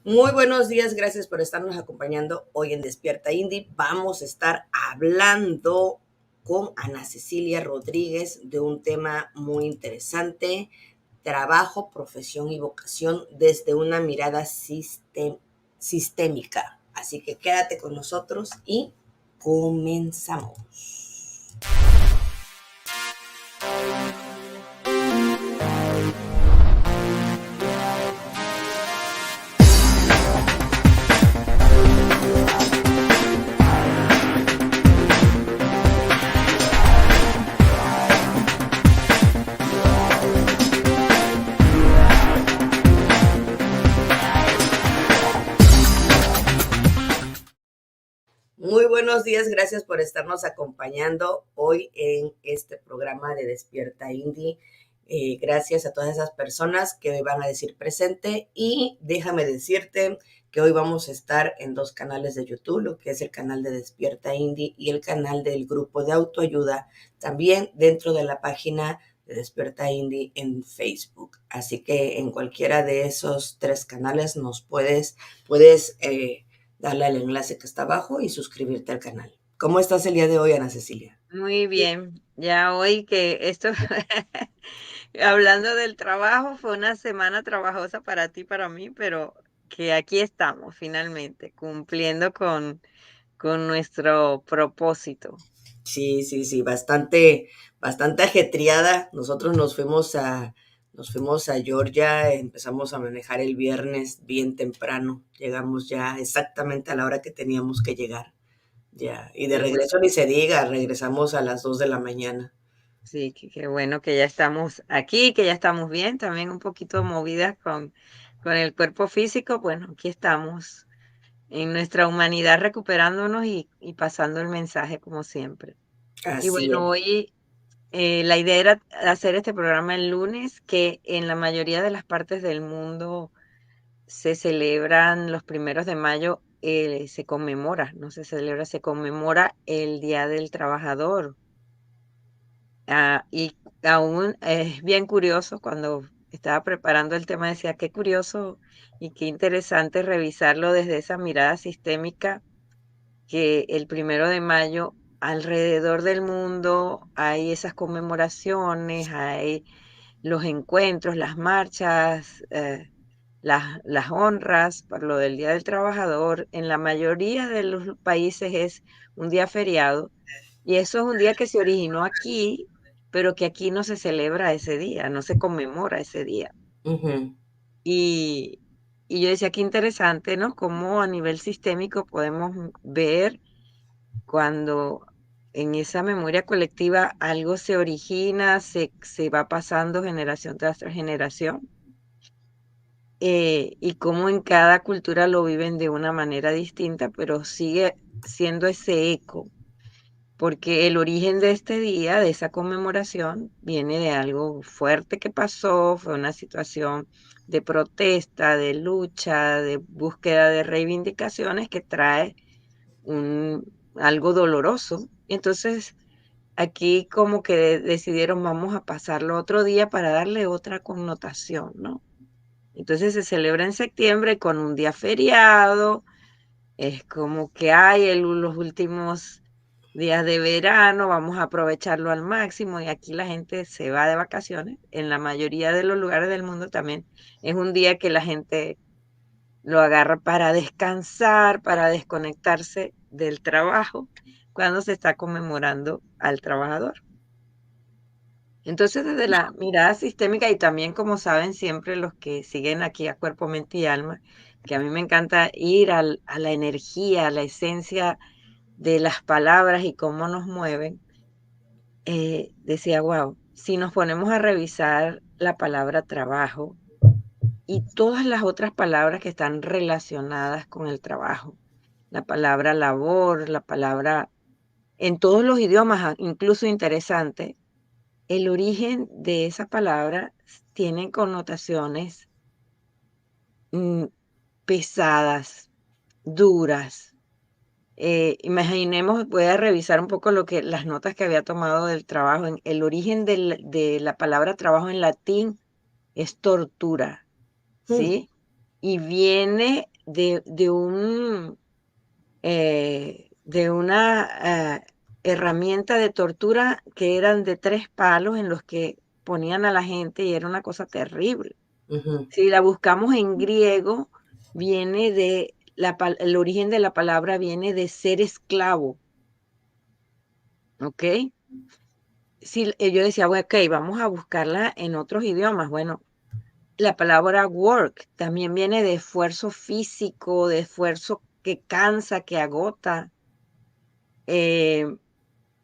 Muy buenos días, gracias por estarnos acompañando hoy en Despierta Indie. Vamos a estar hablando con Ana Cecilia Rodríguez de un tema muy interesante, trabajo, profesión y vocación desde una mirada sistémica. Así que quédate con nosotros y comenzamos. Muy buenos días, gracias por estarnos acompañando hoy en este programa de Despierta Indie. Gracias a todas esas personas que hoy van a decir presente y déjame decirte que hoy vamos a estar en dos canales de YouTube, lo que es el canal de Despierta Indie y el canal del grupo de autoayuda, también dentro de la página de Despierta Indie en Facebook. Así que en cualquiera de esos tres canales puedes darle al enlace que está abajo y suscribirte al canal. ¿Cómo estás el día de hoy, Ana Cecilia? Muy bien, ya hoy que esto, hablando del trabajo, fue una semana trabajosa para ti, para mí, pero que aquí estamos finalmente, cumpliendo con nuestro propósito. Sí, bastante ajetreada. Nosotros nos fuimos a Georgia, empezamos a manejar el viernes bien temprano. Llegamos ya exactamente a la hora que teníamos que llegar. Ya, y de Qué bueno, regreso ni se diga, regresamos a las 2 de la mañana. sí, qué bueno que ya estamos aquí, que ya estamos bien, también un poquito movidas con el cuerpo físico. Bueno, aquí estamos en nuestra humanidad recuperándonos y pasando el mensaje como siempre. Y Así bueno, es. hoy la idea era hacer este programa el lunes, que en la mayoría de las partes del mundo se celebran los 1 de mayo, se conmemora, no se celebra, se conmemora el Día del Trabajador. Y aún es bien curioso, cuando estaba preparando el tema decía, qué curioso y qué interesante revisarlo desde esa mirada sistémica, que el 1 de mayo alrededor del mundo hay esas conmemoraciones, hay los encuentros, las marchas, las honras por lo del Día del Trabajador. En la mayoría de los países es un día feriado y eso es un día que se originó aquí, pero que aquí no se celebra ese día, no se conmemora ese día. Ujú. Y, y yo decía, qué interesante, ¿no? Cómo a nivel sistémico podemos ver cuando en esa memoria colectiva algo se origina, se va pasando generación tras generación, y cómo en cada cultura lo viven de una manera distinta, pero sigue siendo ese eco, porque el origen de este día, de esa conmemoración, viene de algo fuerte que pasó, fue una situación de protesta, de lucha, de búsqueda de reivindicaciones que trae algo doloroso. Entonces, aquí como que decidieron, vamos a pasarlo otro día para darle otra connotación, ¿no? Entonces se celebra en septiembre con un día feriado, es como que hay los últimos días de verano, vamos a aprovecharlo al máximo y aquí la gente se va de vacaciones. En la mayoría de los lugares del mundo también es un día que la gente lo agarra para descansar, para desconectarse del trabajo, cuando se está conmemorando al trabajador. Entonces, desde la mirada sistémica y también, como saben siempre los que siguen aquí a Cuerpo, Mente y Alma, que a mí me encanta ir a la energía, a la esencia de las palabras y cómo nos mueven, decía, wow, si nos ponemos a revisar la palabra trabajo y todas las otras palabras que están relacionadas con el trabajo, la palabra labor, la palabra en todos los idiomas, incluso interesante, el origen de esa palabra tiene connotaciones mm, pesadas, duras. Imaginemos, voy a revisar un poco las notas que había tomado del trabajo. El origen de la palabra trabajo en latín es tortura, Mm. ¿sí? Y viene de un, de una herramienta de tortura que eran de 3 palos en los que ponían a la gente y era una cosa terrible. Ujú. Si la buscamos en griego, viene de el origen de la palabra viene de ser esclavo, ¿ok? Si yo decía, bueno, ok, vamos a buscarla en otros idiomas. Bueno, la palabra work también viene de esfuerzo físico, de esfuerzo que cansa, que agota. eh,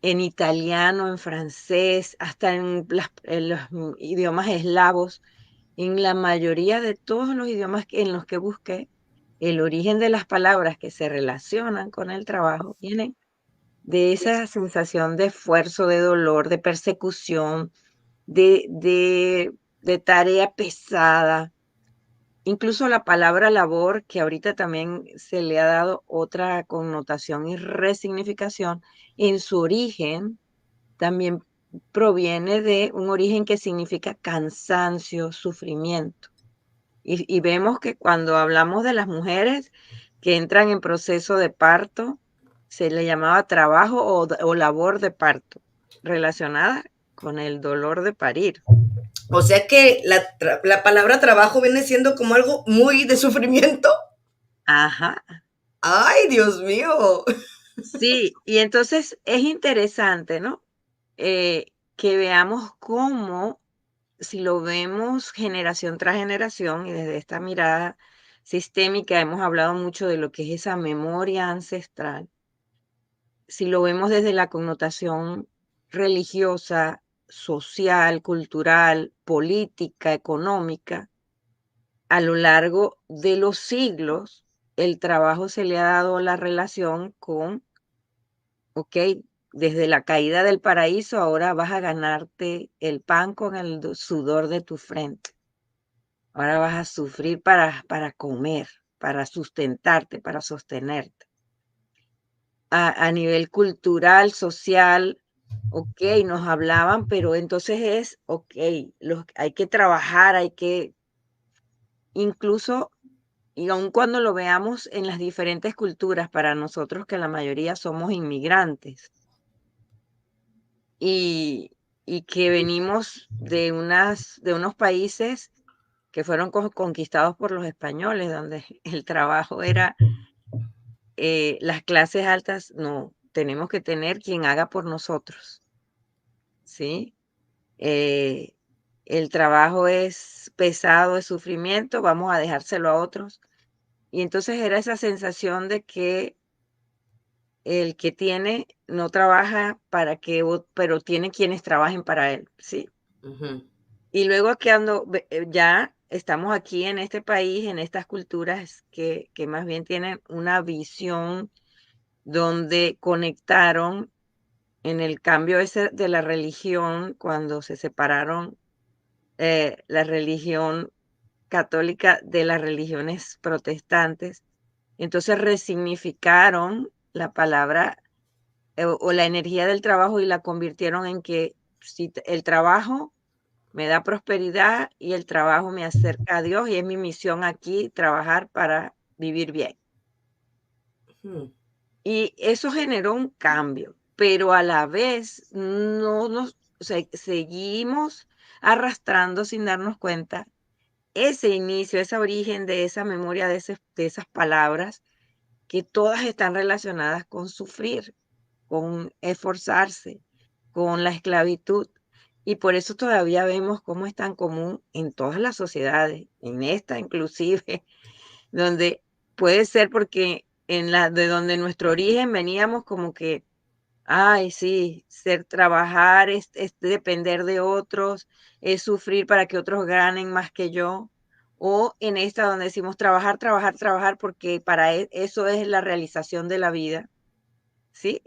en italiano, en francés, hasta en los idiomas eslavos, en la mayoría de todos los idiomas en los que busqué, el origen de las palabras que se relacionan con el trabajo vienen de esa sensación de esfuerzo, de dolor, de persecución, de, de, de tarea pesada. Incluso la palabra labor, que ahorita también se le ha dado otra connotación y resignificación, en su origen también proviene de un origen que significa cansancio, sufrimiento. Y vemos que cuando hablamos de las mujeres que entran en proceso de parto, se le llamaba trabajo o labor de parto, relacionada con el dolor de parir. O sea que la palabra trabajo viene siendo como algo muy de sufrimiento. Ajá, Ay, Dios mío. sí, y entonces es interesante, ¿no? Que veamos cómo, si lo vemos generación tras generación y desde esta mirada sistémica, hemos hablado mucho de lo que es esa memoria ancestral. Si lo vemos desde la connotación religiosa, social, cultural, política, económica, a lo largo de los siglos, el trabajo se le ha dado la relación con, ok, desde la caída del paraíso, ahora vas a ganarte el pan con el sudor de tu frente. Ahora vas a sufrir para comer, para sustentarte, para sostenerte. A nivel cultural, social, ok, nos hablaban, pero entonces es, ok, hay que trabajar, hay que, incluso, y aun cuando lo veamos en las diferentes culturas, para nosotros que la mayoría somos inmigrantes y, y que venimos de unos países que fueron conquistados por los españoles, donde el trabajo era las clases altas, no, tenemos que tener quien haga por nosotros, ¿sí? Eh, el trabajo es pesado, es sufrimiento, vamos a dejárselo a otros. Y entonces era esa sensación de que el que tiene no trabaja para que, pero tiene quienes trabajen para él, ¿sí? Ujú. Y luego que ya estamos aquí en este país, en estas culturas que más bien tienen una visión donde conectaron en el cambio ese de la religión, cuando se separaron la religión católica de las religiones protestantes. Entonces resignificaron la palabra o la energía del trabajo y la convirtieron en que si el trabajo me da prosperidad y el trabajo me acerca a Dios y es mi misión aquí trabajar para vivir bien. Ujú. Y eso generó un cambio, pero a la vez no seguimos arrastrando sin darnos cuenta ese inicio, ese origen de esa memoria de esas palabras que todas están relacionadas con sufrir, con esforzarse, con la esclavitud. Y por eso todavía vemos cómo es tan común en todas las sociedades, en esta inclusive, donde puede ser porque de donde nuestro origen veníamos como que, ay, sí, trabajar es depender de otros, es sufrir para que otros ganen más que yo. O en esta donde decimos trabajar, trabajar, trabajar, porque para eso es la realización de la vida, ¿sí?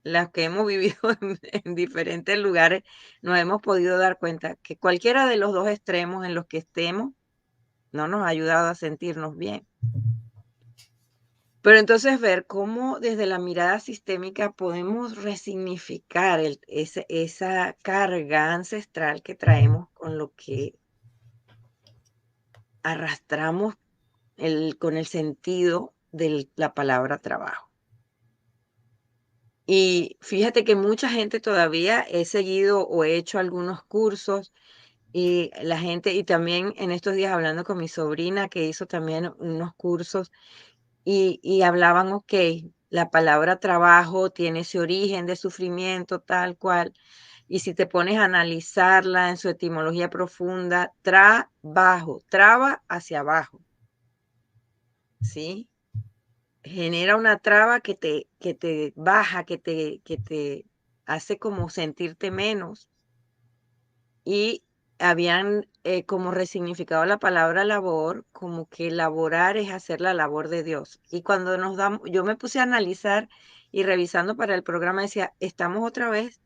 Las que hemos vivido en diferentes lugares, nos hemos podido dar cuenta que cualquiera de los dos extremos en los que estemos no nos ha ayudado a sentirnos bien. Pero entonces ver cómo desde la mirada sistémica podemos resignificar esa carga ancestral que traemos con lo que arrastramos con el sentido de la palabra trabajo. Y fíjate que mucha gente todavía he seguido o he hecho algunos cursos y la gente, y también en estos días hablando con mi sobrina que hizo también unos cursos y hablaban, ok, la palabra trabajo tiene ese origen de sufrimiento tal cual. Y si te pones a analizarla en su etimología profunda, trabajo, traba hacia abajo, ¿sí? Genera una traba que te baja, que te hace como sentirte menos. Y habían como resignificado la palabra labor, como que laborar es hacer la labor de Dios. Y cuando nos damos, yo me puse a analizar y revisando para el programa, decía, estamos otra vez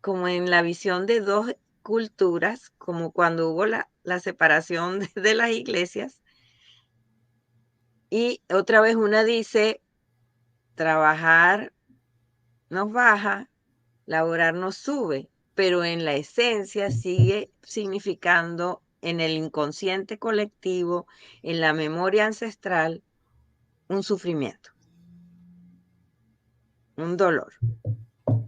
como en la visión de dos culturas, como cuando hubo la separación de las iglesias. Y otra vez una dice, trabajar nos baja, laborar nos sube, pero en la esencia sigue significando en el inconsciente colectivo, en la memoria ancestral, un sufrimiento, un dolor.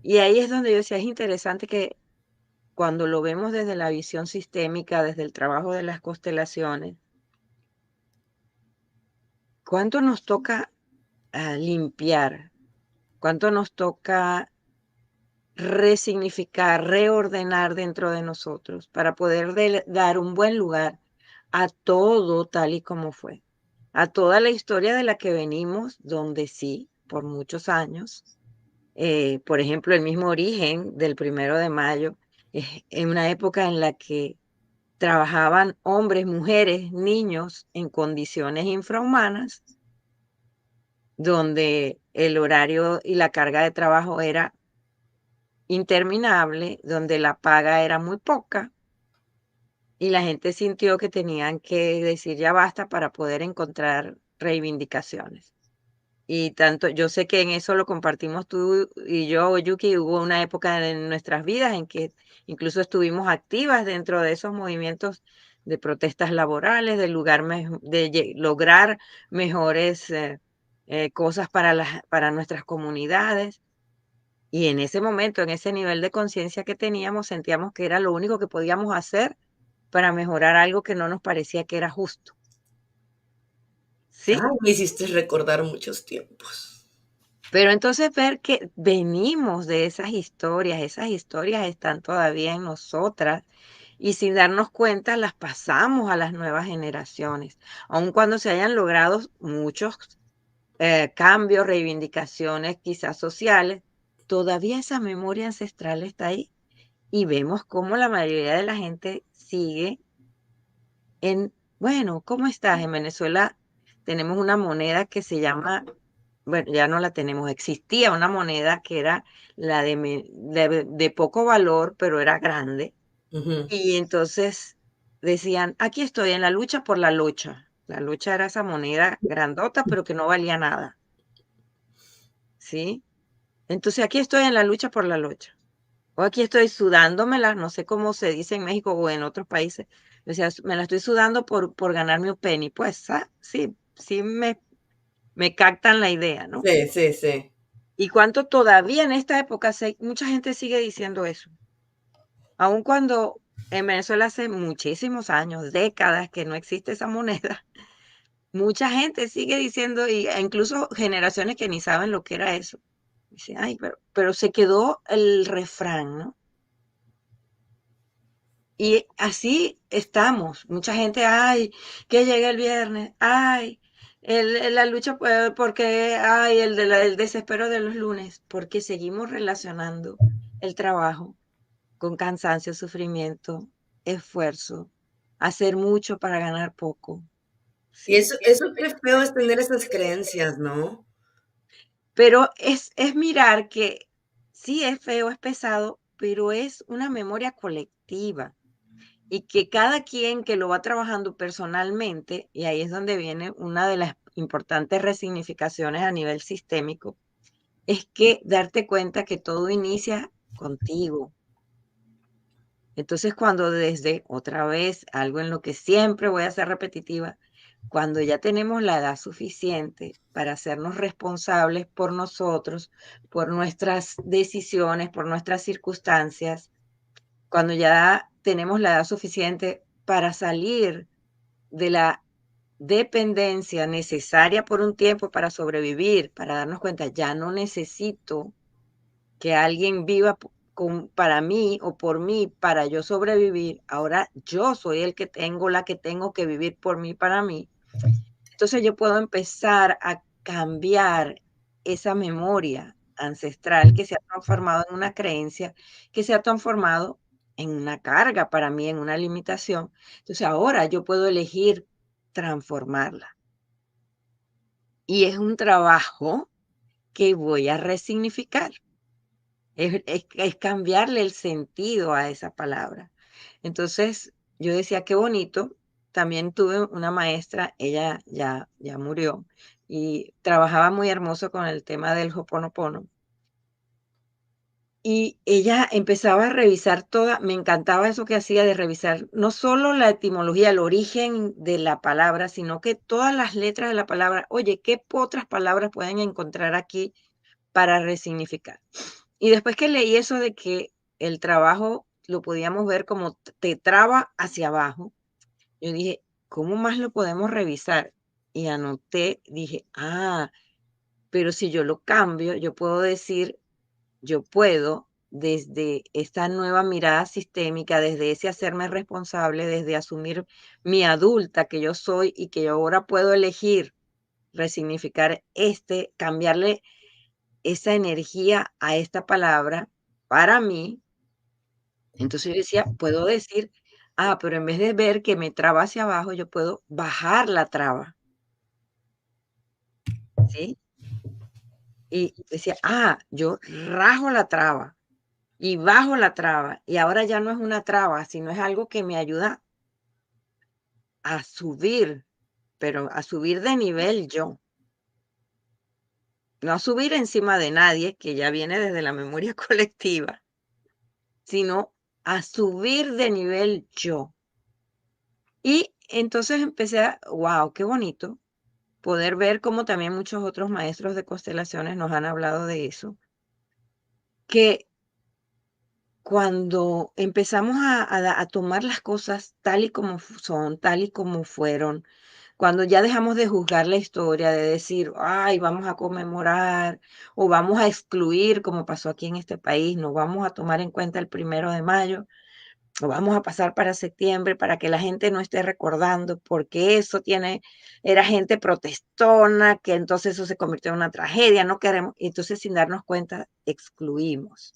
Y ahí es donde yo decía, es interesante que cuando lo vemos desde la visión sistémica, desde el trabajo de las constelaciones, ¿cuánto nos toca limpiar? ¿Cuánto nos toca resignificar, reordenar dentro de nosotros para poder dar un buen lugar a todo tal y como fue, a toda la historia de la que venimos, donde sí, por muchos años, por ejemplo, el mismo origen del 1 de Mayo, en una época en la que trabajaban hombres, mujeres, niños en condiciones infrahumanas, donde el horario y la carga de trabajo era interminable, donde la paga era muy poca y la gente sintió que tenían que decir ya basta para poder encontrar reivindicaciones. Y tanto, yo sé que en eso lo compartimos tú y yo, Yuki, hubo una época en nuestras vidas en que incluso estuvimos activas dentro de esos movimientos de protestas laborales, de lograr mejores cosas para para nuestras comunidades. Y en ese momento, en ese nivel de conciencia que teníamos, sentíamos que era lo único que podíamos hacer para mejorar algo que no nos parecía que era justo. ¿Sí? Ay, me hiciste recordar muchos tiempos. Pero entonces ver que venimos de esas historias están todavía en nosotras y sin darnos cuenta las pasamos a las nuevas generaciones, aun cuando se hayan logrado muchos cambios, reivindicaciones quizás sociales, todavía esa memoria ancestral está ahí y vemos cómo la mayoría de la gente sigue bueno, ¿cómo estás? En Venezuela tenemos una moneda que se llama, bueno, ya no la tenemos, existía una moneda que era la de poco valor, pero era grande. Ujú. Y entonces decían, aquí estoy en la lucha por la lucha. La lucha era esa moneda grandota, pero que no valía nada, ¿sí? Entonces aquí estoy en la lucha por la lucha. O aquí estoy sudándomela, no sé cómo se dice en México o en otros países. O sea, me la estoy sudando por ganarme un penny. Pues sí, sí me captan la idea, ¿no? Sí, sí, sí. Y cuánto todavía en esta época mucha gente sigue diciendo eso. Aun cuando en Venezuela hace muchísimos años, décadas que no existe esa moneda, mucha gente sigue diciendo, e incluso generaciones que ni saben lo que era eso. Dice, ay, pero se quedó el refrán, ¿no? Y así estamos. Mucha gente, ay, que llegue el viernes, ay, la lucha porque, ay, el desespero de los lunes, porque seguimos relacionando el trabajo con cansancio, sufrimiento, esfuerzo, hacer mucho para ganar poco, Y ¿sí? eso qué feo es tener esas creencias, ¿no? Pero es mirar que sí es feo, es pesado, pero es una memoria colectiva. Y que cada quien que lo va trabajando personalmente, y ahí es donde viene una de las importantes resignificaciones a nivel sistémico, es que darte cuenta que todo inicia contigo. Entonces, cuando desde otra vez, algo en lo que siempre voy a ser repetitiva, Cuando ya tenemos la edad suficiente para hacernos responsables por nosotros, por nuestras decisiones, por nuestras circunstancias, cuando ya tenemos la edad suficiente para salir de la dependencia necesaria por un tiempo para sobrevivir, para darnos cuenta, ya no necesito que alguien viva para mí o por mí para yo sobrevivir. Ahora yo soy el que tengo, la que tengo que vivir por mí, para mí. Entonces yo puedo empezar a cambiar esa memoria ancestral que se ha transformado en una creencia, que se ha transformado en una carga para mí, en una limitación. Entonces ahora yo puedo elegir transformarla. Y es un trabajo que voy a resignificar. Es cambiarle el sentido a esa palabra. Entonces, yo decía, qué bonito. También tuve una maestra, ella ya murió, y trabajaba muy hermoso con el tema del Hoponopono. Y ella empezaba a revisar me encantaba eso que hacía de revisar no solo la etimología, el origen de la palabra, sino que todas las letras de la palabra. Oye, ¿qué otras palabras pueden encontrar aquí para resignificar? Y después que leí eso de que el trabajo lo podíamos ver como te traba hacia abajo, yo dije, ¿cómo más lo podemos revisar? Y anoté, dije, pero si yo lo cambio, yo puedo decir, yo puedo, desde esta nueva mirada sistémica, desde ese hacerme responsable, desde asumir mi adulta que yo soy y que yo ahora puedo elegir resignificar cambiarle esa energía a esta palabra para mí. Entonces yo decía, puedo decir, pero en vez de ver que me traba hacia abajo, yo puedo bajar la traba, ¿sí? Y decía, yo rajo la traba y bajo la traba. Y ahora ya no es una traba, sino es algo que me ayuda a subir, pero a subir de nivel yo. No a subir encima de nadie, que ya viene desde la memoria colectiva, sino a subir de nivel yo. Y entonces wow, qué bonito poder ver cómo también muchos otros maestros de constelaciones nos han hablado de eso, que cuando empezamos a tomar las cosas tal y como son, tal y como fueron, cuando ya dejamos de juzgar la historia, de decir, ay, vamos a conmemorar o vamos a excluir, como pasó aquí en este país, no vamos a tomar en cuenta el 1 de mayo, lo vamos a pasar para septiembre para que la gente no esté recordando, porque era gente protestona, que entonces eso se convirtió en una tragedia, no queremos, y entonces sin darnos cuenta excluimos.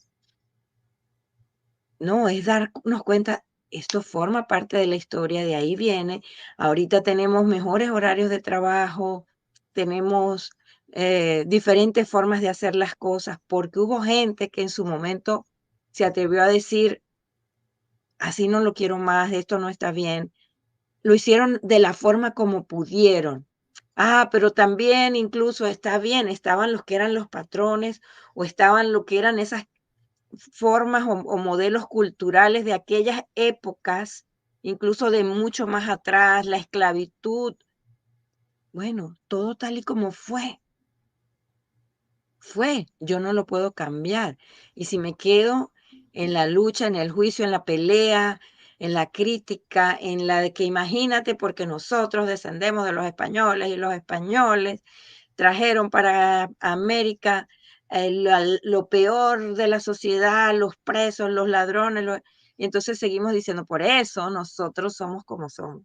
No, es darnos cuenta, esto forma parte de la historia, de ahí viene. Ahorita tenemos mejores horarios de trabajo, tenemos diferentes formas de hacer las cosas, porque hubo gente que en su momento se atrevió a decir, así no lo quiero más, esto no está bien. Lo hicieron de la forma como pudieron. Pero también incluso está bien, estaban los que eran los patrones o estaban lo que eran esas formas o modelos culturales de aquellas épocas, incluso de mucho más atrás, la esclavitud. Bueno, todo tal y como fue, yo no lo puedo cambiar. Y si me quedo en la lucha, en el juicio, en la pelea, en la crítica, en la de que imagínate, porque nosotros descendemos de los españoles y los españoles trajeron para América lo peor de la sociedad, los presos, los ladrones, y entonces seguimos diciendo, por eso nosotros somos como somos.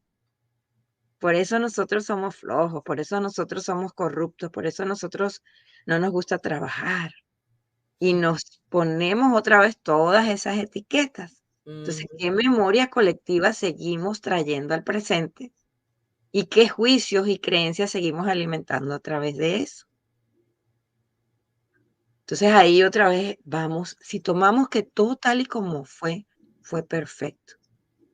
Por eso nosotros somos flojos, por eso nosotros somos corruptos, por eso nosotros no nos gusta trabajar. Y nos ponemos otra vez todas esas etiquetas. Entonces, ¿qué memoria colectiva seguimos trayendo al presente? ¿Y qué juicios y creencias seguimos alimentando a través de eso? Entonces ahí otra vez vamos, si tomamos que todo tal y como fue perfecto.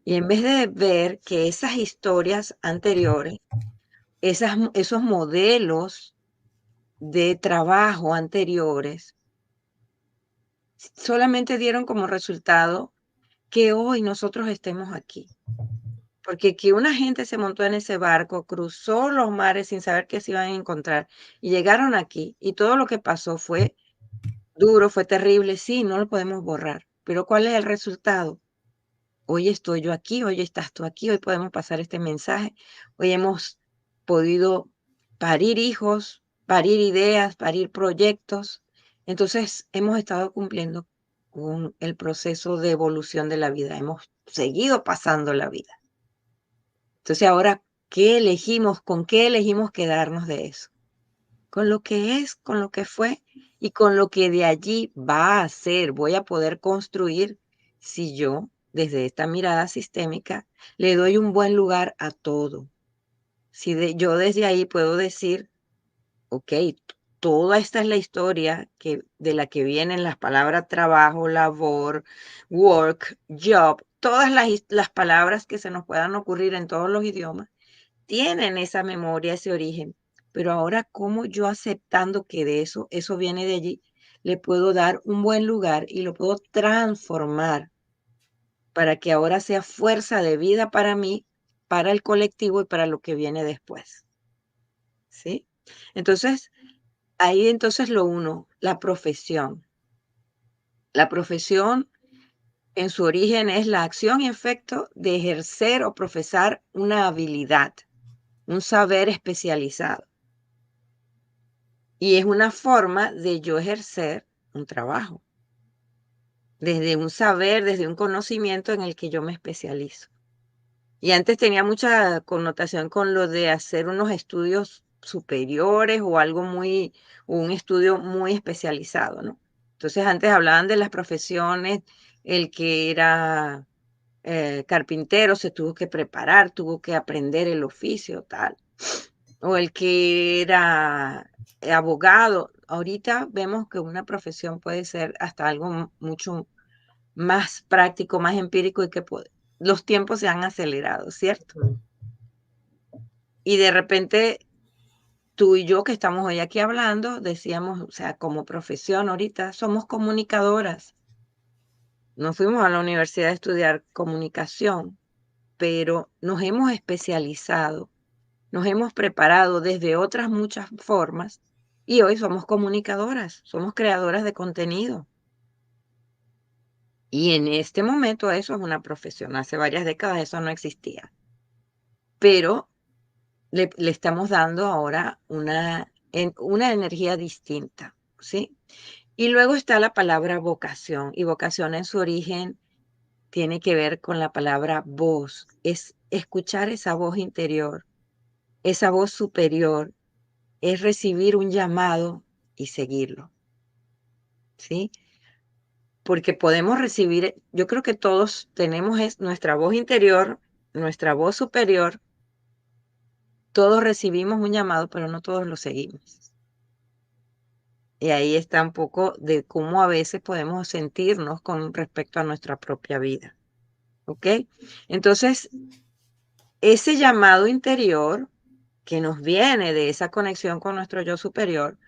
Y en vez de ver que esas historias anteriores, esos modelos de trabajo anteriores, solamente dieron como resultado que hoy nosotros estemos aquí. Porque que una gente se montó en ese barco, cruzó los mares sin saber qué se iban a encontrar y llegaron aquí y todo lo que pasó fue duro, fue terrible, sí, no lo podemos borrar. Pero ¿cuál es el resultado? Hoy estoy yo aquí, hoy estás tú aquí, hoy podemos pasar este mensaje, hoy hemos podido parir hijos, parir ideas, parir proyectos. Entonces, hemos estado cumpliendo con el proceso de evolución de la vida, hemos seguido pasando la vida. Entonces, ahora, ¿qué elegimos? ¿Con qué elegimos quedarnos de eso? Con lo que es, con lo que fue y con lo que de allí va a ser. Voy a poder construir si yo, desde esta mirada sistémica, le doy un buen lugar a todo. Si yo desde ahí puedo decir, ok, toda esta es la historia de la que vienen las palabras trabajo, labor, work, job, todas las palabras que se nos puedan ocurrir en todos los idiomas tienen esa memoria, ese origen. Pero ahora, ¿cómo yo aceptando que de eso viene de allí, le puedo dar un buen lugar y lo puedo transformar para que ahora sea fuerza de vida para mí, para el colectivo y para lo que viene después? ¿Sí? Entonces, ahí entonces lo uno, la profesión. La profesión en su origen es la acción y efecto de ejercer o profesar una habilidad, un saber especializado. Y es una forma de yo ejercer un trabajo, desde un saber, desde un conocimiento en el que yo me especializo. Y antes tenía mucha connotación con lo de hacer unos estudios superiores o un estudio muy especializado, ¿no? Entonces antes hablaban de las profesiones, el que era carpintero se tuvo que preparar, tuvo que aprender el oficio, tal. O el que era abogado. Ahorita vemos que una profesión puede ser hasta algo mucho más práctico, más empírico y que los tiempos se han acelerado, ¿cierto? Ujú. Y de repente tú y yo que estamos hoy aquí hablando, decíamos, o sea, como profesión ahorita somos comunicadoras. No fuimos a la universidad a estudiar comunicación, pero nos hemos especializado. Nos hemos preparado desde otras muchas formas y hoy somos comunicadoras, somos creadoras de contenido. Y en este momento eso es una profesión. Hace varias décadas eso no existía. Pero le estamos dando ahora una energía distinta, ¿sí? Y luego está la palabra vocación. Y vocación en su origen tiene que ver con la palabra voz. Es escuchar esa voz interior, esa voz superior, es recibir un llamado y seguirlo, ¿sí? Porque podemos recibir, yo creo que todos tenemos nuestra voz interior, nuestra voz superior, todos recibimos un llamado, pero no todos lo seguimos. Y ahí está un poco de cómo a veces podemos sentirnos con respecto a nuestra propia vida, ¿ok? Entonces, ese llamado interior que nos viene de esa conexión con nuestro yo superior,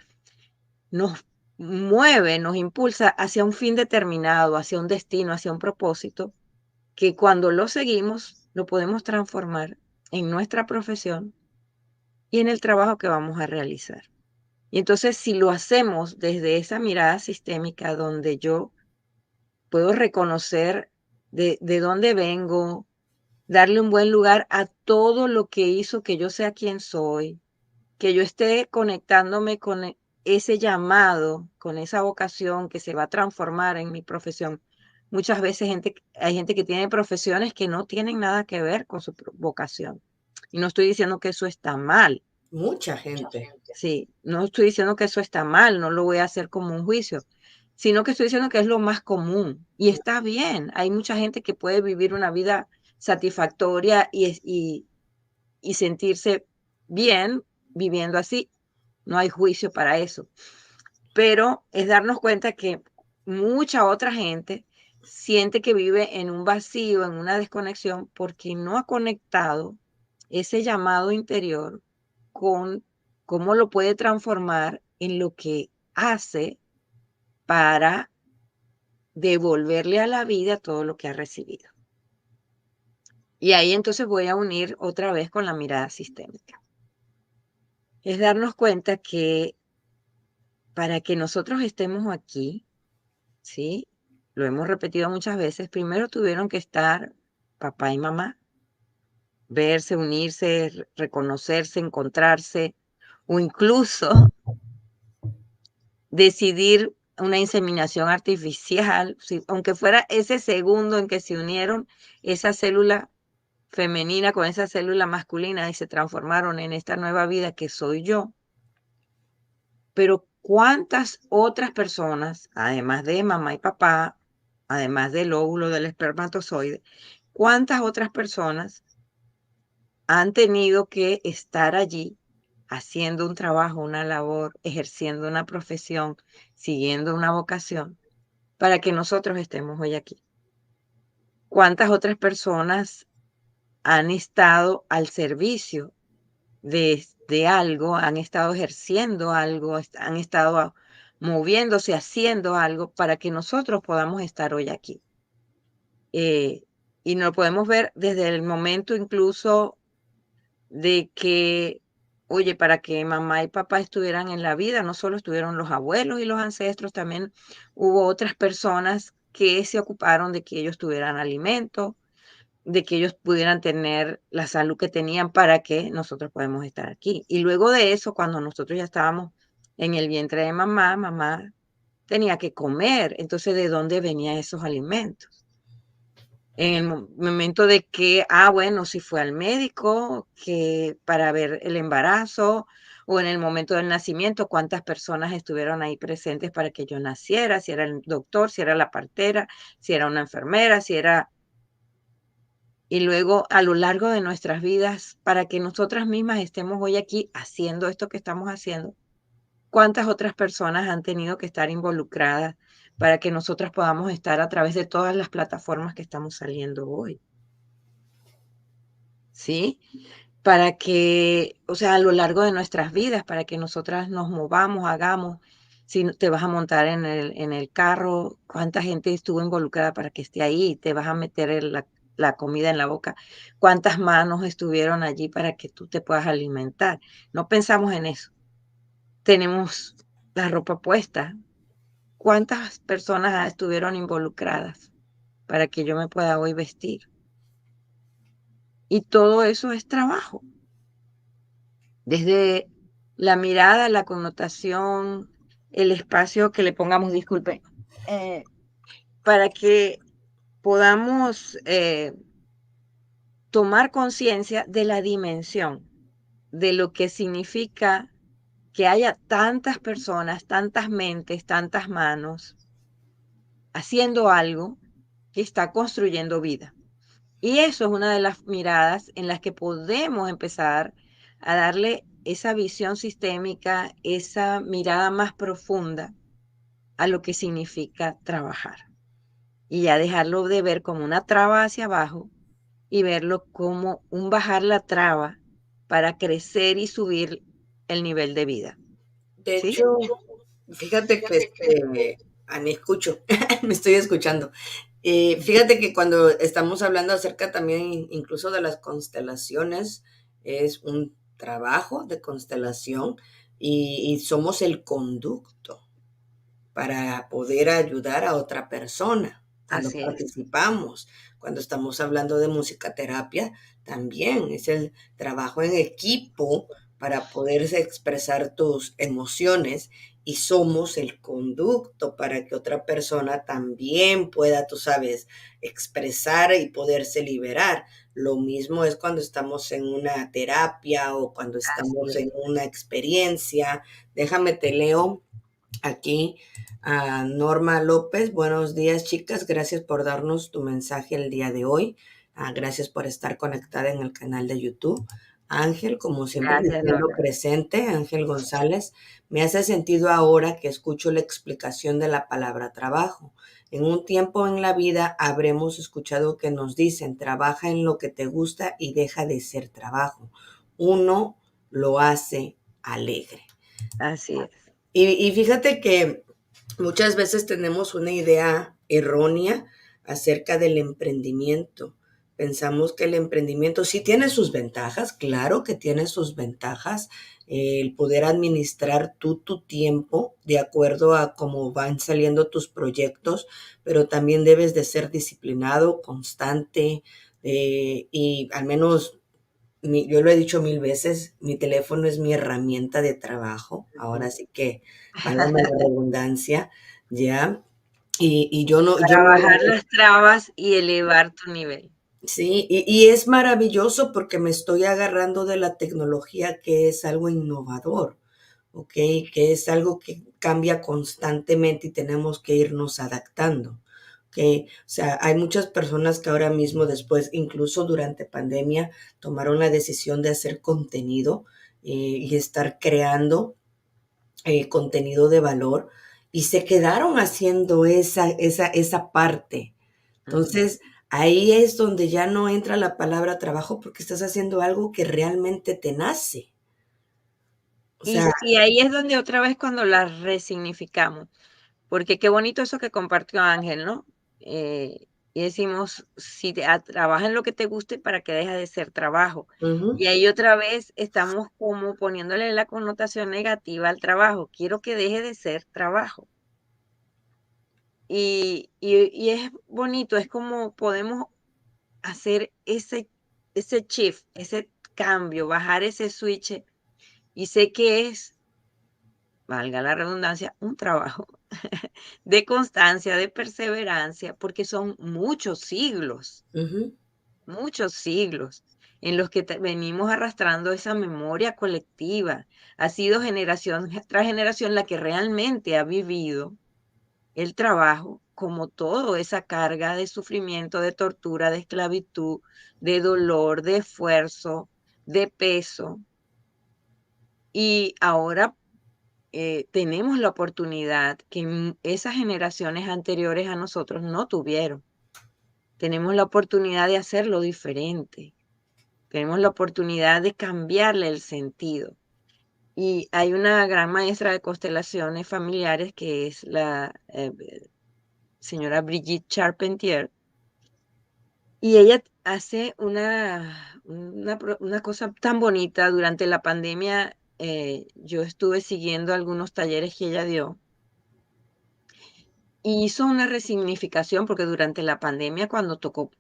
nos mueve, nos impulsa hacia un fin determinado, hacia un destino, hacia un propósito, que cuando lo seguimos, lo podemos transformar en nuestra profesión y en el trabajo que vamos a realizar. Y entonces, si lo hacemos desde esa mirada sistémica donde yo puedo reconocer de dónde vengo, darle un buen lugar a todo lo que hizo que yo sea quien soy, que yo esté conectándome con ese llamado, con esa vocación que se va a transformar en mi profesión. Muchas veces hay gente que tiene profesiones que no tienen nada que ver con su vocación. Y no estoy diciendo que eso está mal. Mucha gente. Sí, no estoy diciendo que eso está mal, no lo voy a hacer como un juicio, sino que estoy diciendo que es lo más común y está bien. Hay mucha gente que puede vivir una vida satisfactoria y sentirse bien viviendo así. No hay juicio para eso. Pero es darnos cuenta que mucha otra gente siente que vive en un vacío, en una desconexión, porque no ha conectado ese llamado interior con cómo lo puede transformar en lo que hace para devolverle a la vida todo lo que ha recibido. Y ahí entonces voy a unir otra vez con la mirada sistémica. Es darnos cuenta que para que nosotros estemos aquí, ¿sí? Lo hemos repetido muchas veces, primero tuvieron que estar papá y mamá, verse, unirse, reconocerse, encontrarse, o incluso decidir una inseminación artificial, aunque fuera ese segundo en que se unieron esa célula femenina con esa célula masculina y se transformaron en esta nueva vida que soy yo. Pero ¿cuántas otras personas, además de mamá y papá, además del óvulo del espermatozoide, cuántas otras personas han tenido que estar allí haciendo un trabajo, una labor, ejerciendo una profesión, siguiendo una vocación, para que nosotros estemos hoy aquí? ¿Cuántas otras personas han estado al servicio de algo, han estado ejerciendo algo, han estado moviéndose, haciendo algo para que nosotros podamos estar hoy aquí? Eh, y nos podemos ver desde el momento incluso de que, oye, para que mamá y papá estuvieran en la vida, no solo estuvieron los abuelos y los ancestros, también hubo otras personas que se ocuparon de que ellos tuvieran alimento, de que ellos pudieran tener la salud que tenían para que nosotros podamos estar aquí. Y luego de eso, cuando nosotros ya estábamos en el vientre de mamá, mamá tenía que comer. Entonces, ¿de dónde venían esos alimentos? En el momento de que, bueno, si fue al médico que para ver el embarazo, o en el momento del nacimiento, cuántas personas estuvieron ahí presentes para que yo naciera, si era el doctor, si era la partera, si era una enfermera, si era... Y luego a lo largo de nuestras vidas, para que nosotras mismas estemos hoy aquí haciendo esto que estamos haciendo, ¿cuántas otras personas han tenido que estar involucradas para que nosotras podamos estar a través de todas las plataformas que estamos saliendo hoy? ¿Sí? Para que, o sea, a lo largo de nuestras vidas, para que nosotras nos movamos, hagamos, si te vas a montar en el carro, cuánta gente estuvo involucrada para que esté ahí, te vas a meter la comida en la boca, cuántas manos estuvieron allí para que tú te puedas alimentar. No pensamos en eso. Tenemos la ropa puesta. ¿Cuántas personas estuvieron involucradas para que yo me pueda hoy vestir? Y todo eso es trabajo. Desde la mirada, la connotación, el espacio que le pongamos, disculpe, eh, para que podamos tomar conciencia de la dimensión, de lo que significa que haya tantas personas, tantas mentes, tantas manos haciendo algo que está construyendo vida. Y eso es una de las miradas en las que podemos empezar a darle esa visión sistémica, esa mirada más profunda a lo que significa trabajar. Y ya dejarlo de ver como una traba hacia abajo y verlo como un bajar la traba para crecer y subir el nivel de vida. De ¿Sí? hecho, fíjate que me escucho, me estoy escuchando. Fíjate que cuando estamos hablando acerca también incluso de las constelaciones, es un trabajo de constelación y somos el conducto para poder ayudar a otra persona cuando Así es. participamos. Cuando estamos hablando de musicoterapia, también es el trabajo en equipo para poderse expresar tus emociones y somos el conducto para que otra persona también pueda, tú sabes, expresar y poderse liberar. Lo mismo es cuando estamos en una terapia o cuando Así estamos es. en una experiencia. Déjame te leo aquí a Norma López. Buenos días, chicas. Gracias por darnos tu mensaje el día de hoy. Gracias por estar conectada en el canal de YouTube. Ángel, como siempre, Gracias, diciendo Lorna. presente, Ángel González, me hace sentido ahora que escucho la explicación de la palabra trabajo. En un tiempo en la vida habremos escuchado que nos dicen, trabaja en lo que te gusta y deja de ser trabajo. Uno lo hace alegre. Así es. Y fíjate que muchas veces tenemos una idea errónea acerca del emprendimiento, pensamos que el emprendimiento sí tiene sus ventajas, claro que tiene sus ventajas, el poder administrar tú tu tiempo de acuerdo a cómo van saliendo tus proyectos, pero también debes de ser disciplinado, constante, y al menos yo lo he dicho mil veces, mi teléfono es mi herramienta de trabajo, ahora sí que válgame la redundancia, ¿ya? Y yo Para no, bajar las trabas y elevar tu nivel. sí, y es maravilloso porque me estoy agarrando de la tecnología que es algo innovador, ¿ok? Que es algo que cambia constantemente y tenemos que irnos adaptando, ¿ok? O sea, hay muchas personas que ahora mismo después, incluso durante pandemia, tomaron la decisión de hacer contenido y estar creando contenido de valor y se quedaron haciendo esa parte. Ujú. Entonces, ahí es donde ya no entra la palabra trabajo porque estás haciendo algo que realmente te nace. O sea, Y ahí es donde otra vez cuando las resignificamos, porque qué bonito eso que compartió Ángel, ¿no? Y decimos, si trabaja en lo que te guste para que deje de ser trabajo. ujú, Y ahí otra vez estamos como poniéndole la connotación negativa al trabajo. Quiero que deje de ser trabajo. Y es bonito, es como podemos hacer ese shift, ese cambio, bajar ese switch. Y sé que es, valga la redundancia, un trabajo de constancia, de perseverancia, porque son ujú, muchos siglos en los que venimos arrastrando esa memoria colectiva. Ha sido generación tras generación la que realmente ha vivido el trabajo como todo esa carga de sufrimiento, de tortura, de esclavitud, de dolor, de esfuerzo, de peso. Y ahora tenemos la oportunidad que esas generaciones anteriores a nosotros no tuvieron. Tenemos la oportunidad de hacerlo diferente. Tenemos la oportunidad de cambiarle el sentido. Y hay una gran maestra de constelaciones familiares que es la señora Brigitte Charpentier. Y ella hace una cosa tan bonita. Durante la pandemia, yo estuve siguiendo algunos talleres que ella dio y hizo una resignificación porque durante la pandemia, cuando tocó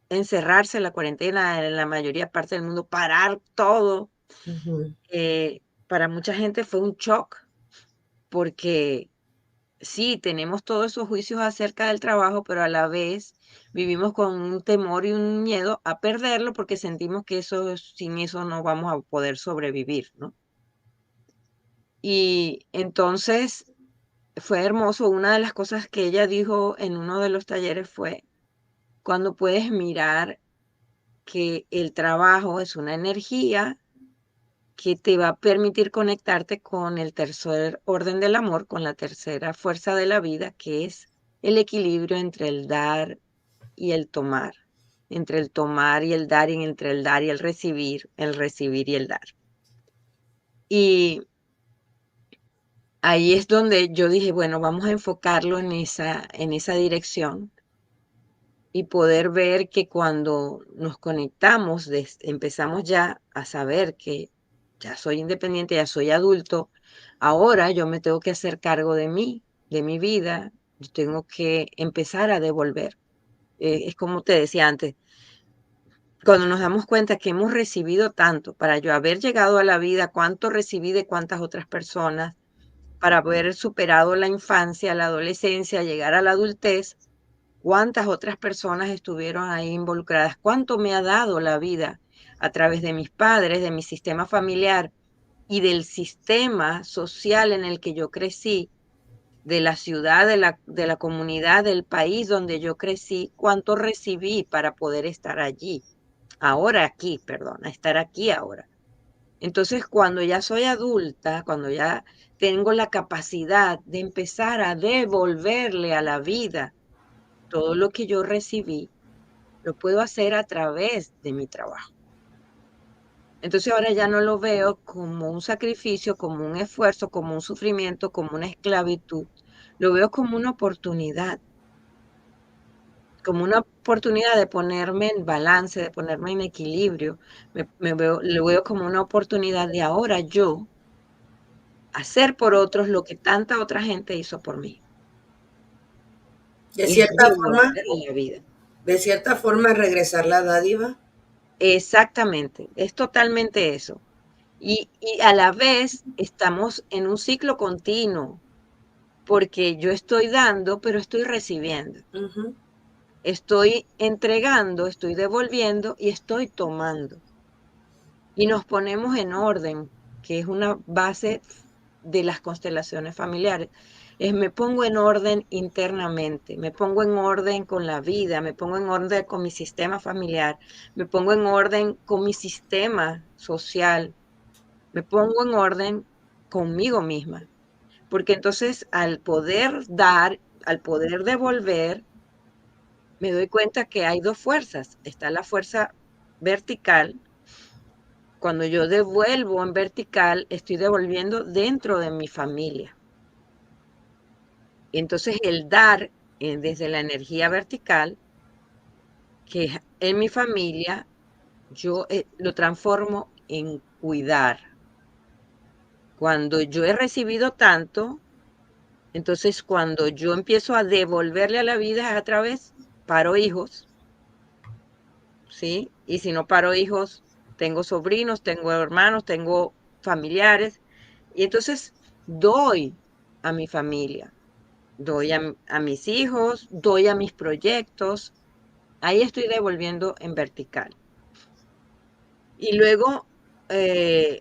encerrarse, la cuarentena en la mayoría parte del mundo, parar todo, ujú. para mucha gente fue un shock porque sí, tenemos todos esos juicios acerca del trabajo, pero a la vez vivimos con un temor y un miedo a perderlo porque sentimos que sin eso no vamos a poder sobrevivir, ¿no? Y entonces fue hermoso. Una de las cosas que ella dijo en uno de los talleres fue, cuando puedes mirar que el trabajo es una energía que te va a permitir conectarte con el tercer orden del amor, con la tercera fuerza de la vida, que es el equilibrio entre el dar y el tomar, entre el tomar y el dar, y entre el dar y el recibir y el dar. Y ahí es donde yo dije, bueno, vamos a enfocarlo en esa dirección y poder ver que cuando nos conectamos, empezamos ya a saber que ya soy independiente, ya soy adulto, ahora yo me tengo que hacer cargo de mí, de mi vida, yo tengo que empezar a devolver. Es como te decía antes, cuando nos damos cuenta que hemos recibido tanto, para yo haber llegado a la vida, cuánto recibí de cuántas otras personas, para haber superado la infancia, la adolescencia, llegar a la adultez, cuántas otras personas estuvieron ahí involucradas, cuánto me ha dado la vida a través de mis padres, de mi sistema familiar y del sistema social en el que yo crecí, de la ciudad, de la comunidad, del país donde yo crecí, cuánto recibí para poder estar allí, ahora aquí, perdón, estar aquí ahora. Entonces, cuando ya soy adulta, cuando ya tengo la capacidad de empezar a devolverle a la vida todo lo que yo recibí, lo puedo hacer a través de mi trabajo. Entonces ahora ya no lo veo como un sacrificio, como un esfuerzo, como un sufrimiento, como una esclavitud. Lo veo como una oportunidad. como una oportunidad de ponerme en balance, de ponerme en equilibrio. Lo veo como una oportunidad de ahora yo hacer por otros lo que tanta otra gente hizo por mí. De Y es cierta forma, devolver a la vida. de cierta forma regresar la dádiva. Exactamente, es totalmente eso. Y a la vez estamos en un ciclo continuo, porque yo estoy dando, pero estoy recibiendo. Ujú. Estoy entregando, estoy devolviendo y estoy tomando. Y nos ponemos en orden, que es una base de las constelaciones familiares. Me pongo en orden internamente, me pongo en orden con la vida, me pongo en orden con mi sistema familiar, me pongo en orden con mi sistema social, me pongo en orden conmigo misma. Porque entonces al poder dar, al poder devolver, me doy cuenta que hay dos fuerzas. Está la fuerza vertical. Cuando yo devuelvo en vertical, estoy devolviendo dentro de mi familia. Y entonces el dar desde la energía vertical, que es en mi familia, yo lo transformo en cuidar. Cuando yo he recibido tanto, entonces cuando yo empiezo a devolverle a la vida a través, paro hijos, ¿sí? Y si no paro hijos, tengo sobrinos, tengo hermanos, tengo familiares. Y entonces doy a mi familia, doy a mis hijos, doy a mis proyectos. Ahí estoy devolviendo en vertical. Y luego eh,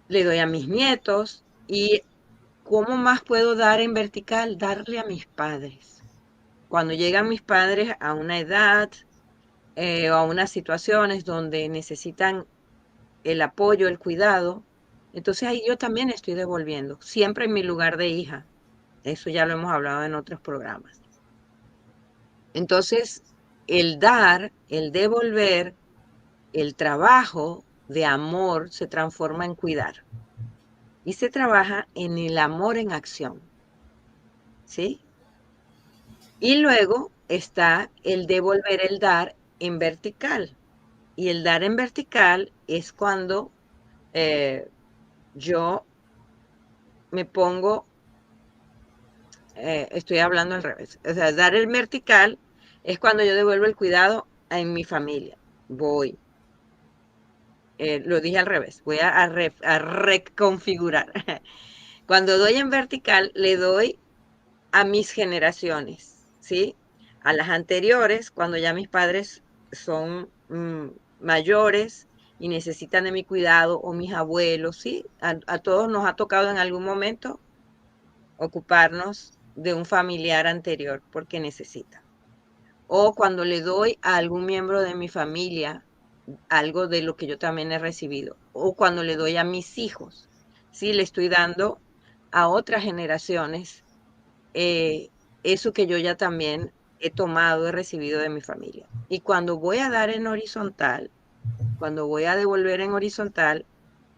le doy a mis nietos. ¿Y cómo más puedo dar en vertical? Darle a mis padres. Cuando llegan mis padres a una edad o a unas situaciones donde necesitan el apoyo, el cuidado, entonces ahí yo también estoy devolviendo, siempre en mi lugar de hija. Eso ya lo hemos hablado en otros programas. Entonces, el dar, el devolver, el trabajo de amor se transforma en cuidar y se trabaja en el amor en acción, ¿sí? Y luego está el devolver, el dar en vertical. Y el dar en vertical es cuando eh, yo me pongo, estoy hablando al revés. O sea, dar el vertical es cuando yo devuelvo el cuidado en mi familia. Voy, lo dije al revés, voy a reconfigurar. Cuando doy en vertical, le doy a mis generaciones, ¿sí? A las anteriores, cuando ya mis padres son mayores y necesitan de mi cuidado, o mis abuelos, ¿sí? A todos nos ha tocado en algún momento ocuparnos de un familiar anterior porque necesita. O cuando le doy a algún miembro de mi familia algo de lo que yo también he recibido. O cuando le doy a mis hijos, ¿sí? Le estoy dando a otras generaciones eh, eso que yo ya también he tomado, he recibido de mi familia. Y cuando voy a dar en horizontal, cuando voy a devolver en horizontal,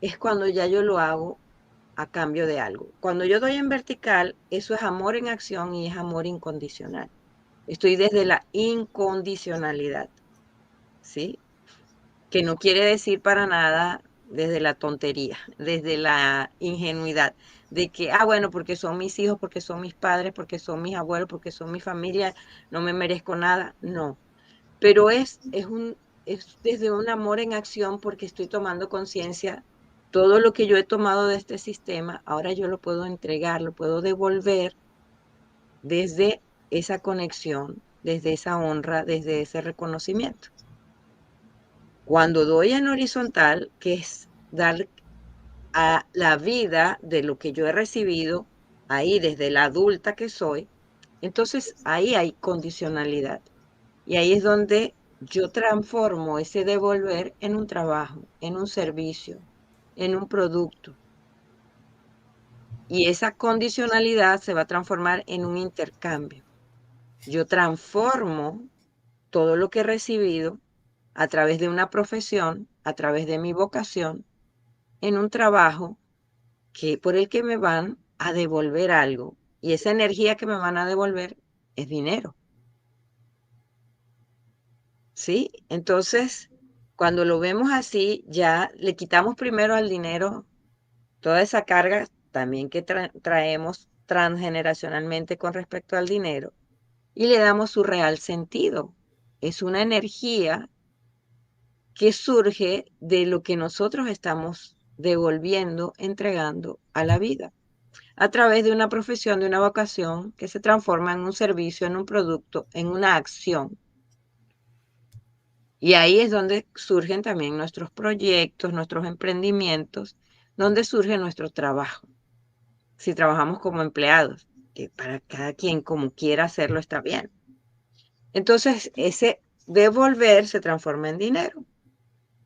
es cuando ya yo lo hago a cambio de algo. Cuando yo doy en vertical, eso es amor en acción y es amor incondicional. Estoy desde la incondicionalidad, ¿sí? Que no quiere decir para nada desde la tontería, desde la ingenuidad, de que, bueno, porque son mis hijos, porque son mis padres, porque son mis abuelos, porque son mi familia, no me merezco nada. No, pero es desde un amor en acción porque estoy tomando conciencia. Todo lo que yo he tomado de este sistema, ahora yo lo puedo entregar, lo puedo devolver desde esa conexión, desde esa honra, desde ese reconocimiento. Cuando doy en horizontal, que es dar a la vida de lo que yo he recibido, ahí desde la adulta que soy, entonces ahí hay condicionalidad. Y ahí es donde yo transformo ese devolver en un trabajo, en un servicio, en un producto. Y esa condicionalidad se va a transformar en un intercambio. Yo transformo todo lo que he recibido a través de una profesión, a través de mi vocación, en un trabajo por el que me van a devolver algo. Y esa energía que me van a devolver es dinero. ¿sí? Entonces, cuando lo vemos así, ya le quitamos primero al dinero toda esa carga también que traemos transgeneracionalmente con respecto al dinero y le damos su real sentido. Es una energía que surge de lo que nosotros estamos devolviendo, entregando a la vida, a través de una profesión, de una vocación que se transforma en un servicio, en un producto, en una acción. Y ahí es donde surgen también nuestros proyectos, nuestros emprendimientos, donde surge nuestro trabajo. Si trabajamos como empleados, que para cada quien como quiera hacerlo está bien. Entonces, ese devolver se transforma en dinero.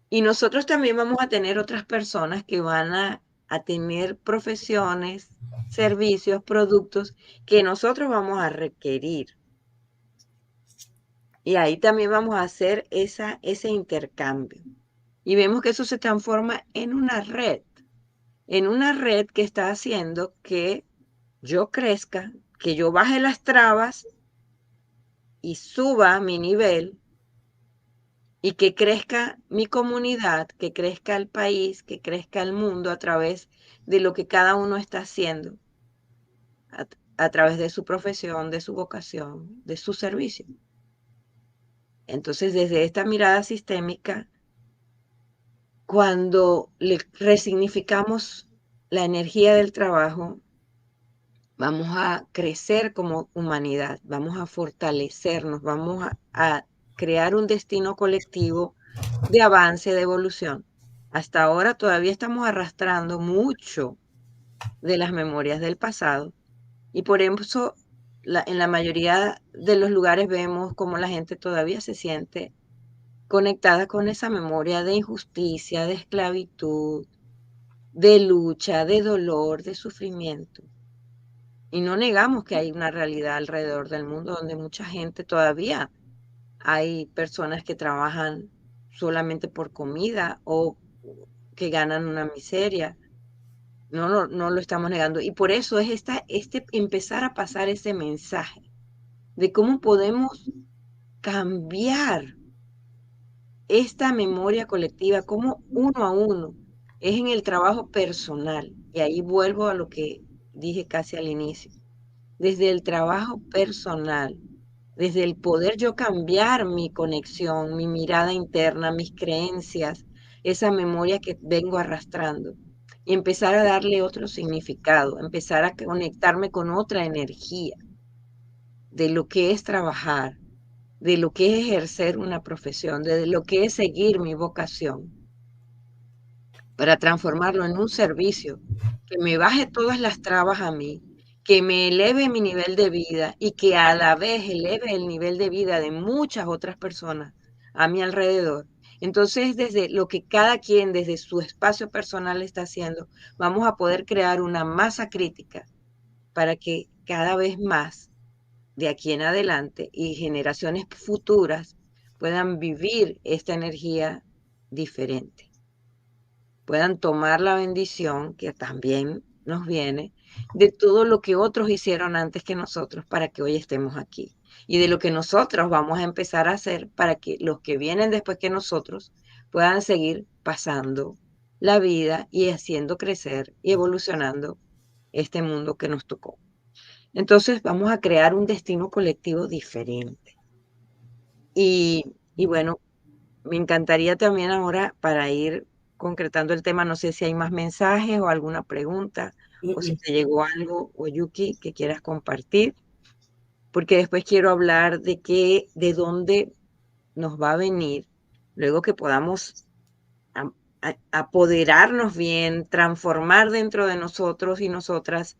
Y nosotros también vamos a tener otras personas que van a tener profesiones, servicios, productos que nosotros vamos a requerir. Y ahí también vamos a hacer ese intercambio. Y vemos que eso se transforma en una red que está haciendo que yo crezca, que yo baje las trabas y suba mi nivel y que crezca mi comunidad, que crezca el país, que crezca el mundo a través de lo que cada uno está haciendo, a, a través de su profesión, de su vocación, de su servicio. Entonces, desde esta mirada sistémica, cuando le resignificamos la energía del trabajo, vamos a crecer como humanidad, vamos a fortalecernos, vamos a crear un destino colectivo de avance, de evolución. Hasta ahora todavía estamos arrastrando mucho de las memorias del pasado y por eso en la mayoría de los lugares vemos como la gente todavía se siente conectada con esa memoria de injusticia, de esclavitud, de lucha, de dolor, de sufrimiento. Y no negamos que hay una realidad alrededor del mundo donde mucha gente todavía hay personas que trabajan solamente por comida o que ganan una miseria. No lo estamos negando. Y por eso es este empezar a pasar ese mensaje de cómo podemos cambiar esta memoria colectiva, cómo uno a uno es en el trabajo personal. Y ahí vuelvo a lo que dije casi al inicio. Desde el trabajo personal, desde el poder yo cambiar mi conexión, mi mirada interna, mis creencias, esa memoria que vengo arrastrando, y empezar a darle otro significado, empezar a conectarme con otra energía de lo que es trabajar, de lo que es ejercer una profesión, de lo que es seguir mi vocación, para transformarlo en un servicio que me baje todas las trabas a mí, que me eleve mi nivel de vida y que a la vez eleve el nivel de vida de muchas otras personas a mi alrededor. Entonces, desde lo que cada quien desde su espacio personal está haciendo, vamos a poder crear una masa crítica para que cada vez más de aquí en adelante y generaciones futuras puedan vivir esta energía diferente, puedan tomar la bendición que también nos viene de todo lo que otros hicieron antes que nosotros para que hoy estemos aquí y de lo que nosotros vamos a empezar a hacer para que los que vienen después que nosotros puedan seguir pasando la vida y haciendo crecer y evolucionando este mundo que nos tocó. Entonces vamos a crear un destino colectivo diferente. Y bueno, me encantaría también ahora, para ir concretando el tema, no sé si hay más mensajes o alguna pregunta, o si Mm, te llegó algo, o Yuki, que quieras compartir, porque después quiero hablar de dónde nos va a venir, luego que podamos apoderarnos bien, transformar dentro de nosotros y nosotras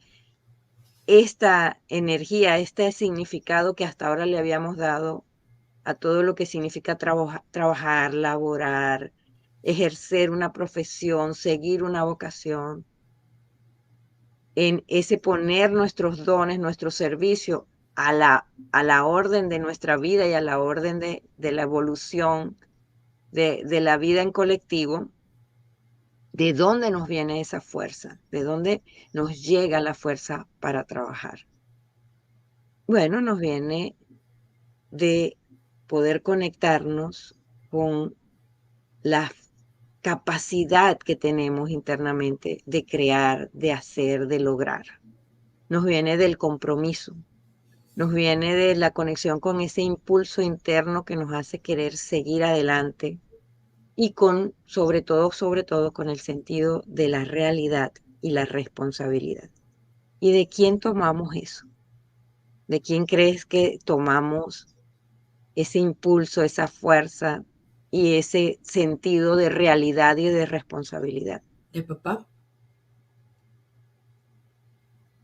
esta energía, este significado que hasta ahora le habíamos dado a todo lo que significa trabajar, laborar, ejercer una profesión, seguir una vocación, en ese poner nuestros dones, nuestro servicio a la orden de nuestra vida y a la orden de la evolución de la vida en colectivo. ¿De dónde nos viene esa fuerza? ¿De dónde nos llega la fuerza para trabajar? Bueno, nos viene de poder conectarnos con la capacidad que tenemos internamente de crear, de hacer, de lograr. Nos viene del compromiso, nos viene de la conexión con ese impulso interno que nos hace querer seguir adelante y sobre todo, con el sentido de la realidad y la responsabilidad. ¿Y de quién tomamos eso? ¿De quién crees que tomamos ese impulso, esa fuerza y ese sentido de realidad y de responsabilidad? ¿De papá?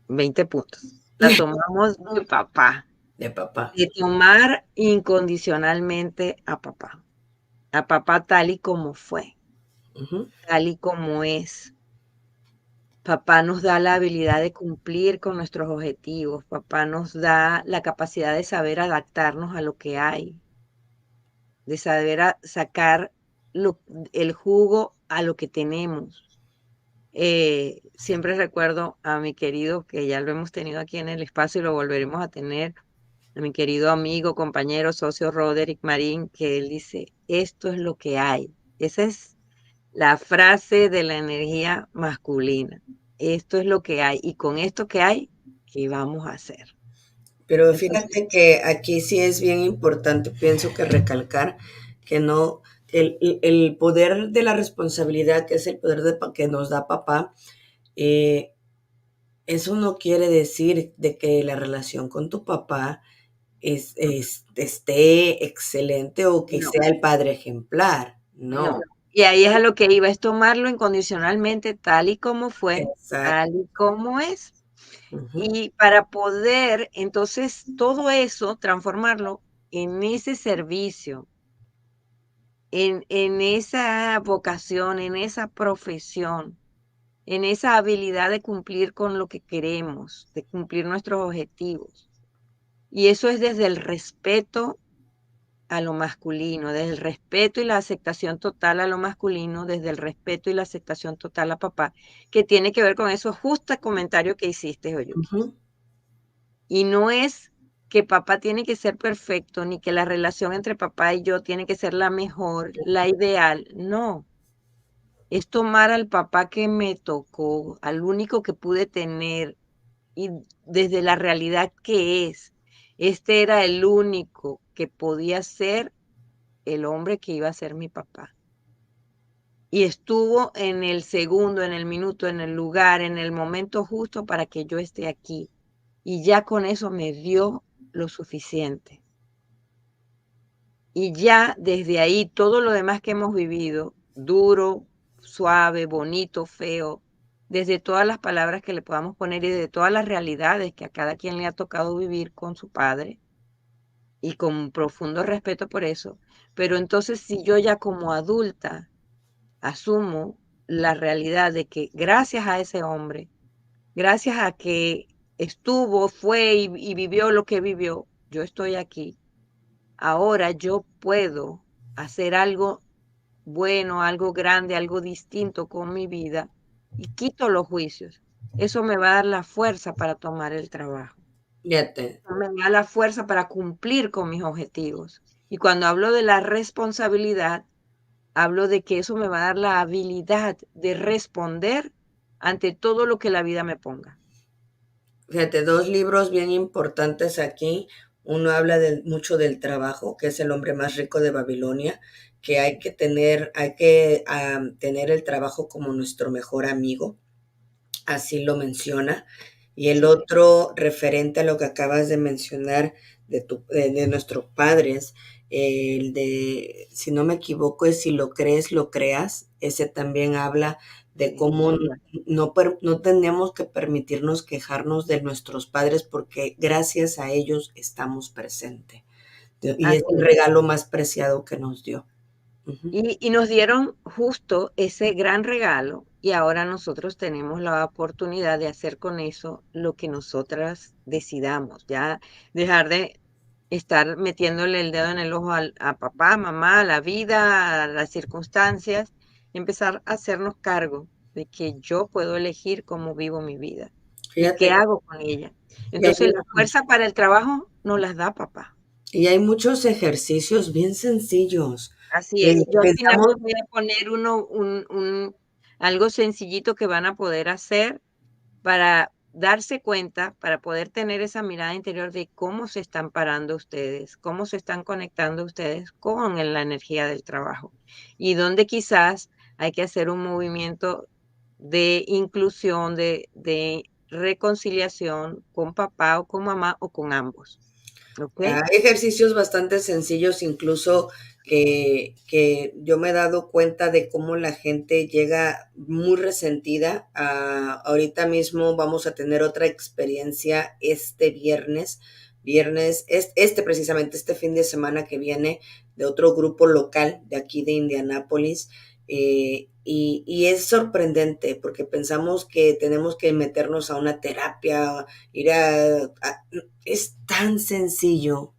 20 puntos. La tomamos de papá, De papá. de tomar incondicionalmente a papá tal y como fue, Ujú. tal y como es. Papá nos da la habilidad de cumplir con nuestros objetivos. Papá nos da la capacidad de saber adaptarnos a lo que hay, de saber sacar el jugo a lo que tenemos. Siempre recuerdo a mi querido, que ya lo hemos tenido aquí en el espacio y lo volveremos a tener, a mi querido amigo, compañero, socio Roderick Marín, que él dice, esto es lo que hay. Esa es la frase de la energía masculina. Esto es lo que hay y con esto que hay, ¿qué vamos a hacer? Pero Entonces, fíjate que aquí sí es bien importante, pienso que recalcar que no, el poder de la responsabilidad, que es el poder que nos da papá, eh, eso no quiere decir de que la relación con tu papá esté excelente o que no, sea el padre ejemplar. no. No, Y ahí es a lo que iba, es tomarlo incondicionalmente tal y como fue, exacto. tal y como es. Ujú. Y para poder, entonces, todo eso, transformarlo en ese servicio, en esa vocación, en esa profesión, en esa habilidad de cumplir con lo que queremos, de cumplir nuestros objetivos. Y eso es desde el respeto a lo masculino, desde el respeto y la aceptación total a lo masculino, desde el respeto y la aceptación total a papá, que tiene que ver con eso justo comentario que hiciste, Oyuki. Ujú. Y no es que papá tiene que ser perfecto, ni que la relación entre papá y yo tiene que ser la mejor, la ideal. No, es tomar al papá que me tocó, al único que pude tener, y desde la realidad que es. Este era el único que podía ser el hombre que iba a ser mi papá. Y estuvo en el segundo, en el minuto, en el lugar, en el momento justo para que yo esté aquí. Y ya con eso me dio lo suficiente. Y ya desde ahí todo lo demás que hemos vivido, duro, suave, bonito, feo, desde todas las palabras que le podamos poner y de todas las realidades que a cada quien le ha tocado vivir con su padre y con profundo respeto por eso. Pero entonces si yo ya como adulta asumo la realidad de que gracias a ese hombre, gracias a que estuvo, fue y vivió lo que vivió, yo estoy aquí. Ahora yo puedo hacer algo bueno, algo grande, algo distinto con mi vida y quito los juicios. Eso me va a dar la fuerza para tomar el trabajo. Fíjate, Me da la fuerza para cumplir con mis objetivos. Y cuando hablo de la responsabilidad, hablo de que eso me va a dar la habilidad de responder ante todo lo que la vida me ponga. fíjate, dos libros bien importantes aquí. Uno habla mucho del trabajo, que es El hombre más rico de Babilonia, que hay que tener el trabajo como nuestro mejor amigo, así lo menciona. Y el Sí, otro, referente a lo que acabas de mencionar de nuestros padres, el de, si no me equivoco, es Si lo crees, lo creas. Ese también habla de sí, cómo igual. no tenemos que permitirnos quejarnos de nuestros padres porque gracias a ellos estamos presentes. Y es Así el es. regalo más preciado que nos dio. Ujú. Y nos dieron justo ese gran regalo y ahora nosotros tenemos la oportunidad de hacer con eso lo que nosotras decidamos, ya dejar de estar metiéndole el dedo en el ojo a papá, mamá, a la vida, a las circunstancias, y empezar a hacernos cargo de que yo puedo elegir cómo vivo mi vida y qué Fíjate, hago con ella. y hay Entonces la fuerza para el trabajo nos las da papá. Y hay muchos ejercicios bien sencillos Así que es. Yo al final pensamos. les voy a poner algo sencillito que van a poder hacer para darse cuenta, para poder tener esa mirada interior de cómo se están parando ustedes, cómo se están conectando ustedes con la energía del trabajo y donde quizás hay que hacer un movimiento de inclusión, de reconciliación con papá o con mamá o con ambos. ¿Ok? Hay ejercicios bastante sencillos, incluso que yo me he dado cuenta de cómo la gente llega muy resentida. Ahorita mismo vamos a tener otra experiencia este viernes, precisamente este fin de semana que viene, de otro grupo local de aquí de Indianápolis. Y es sorprendente porque pensamos que tenemos que meternos a una terapia, ir es tan sencillo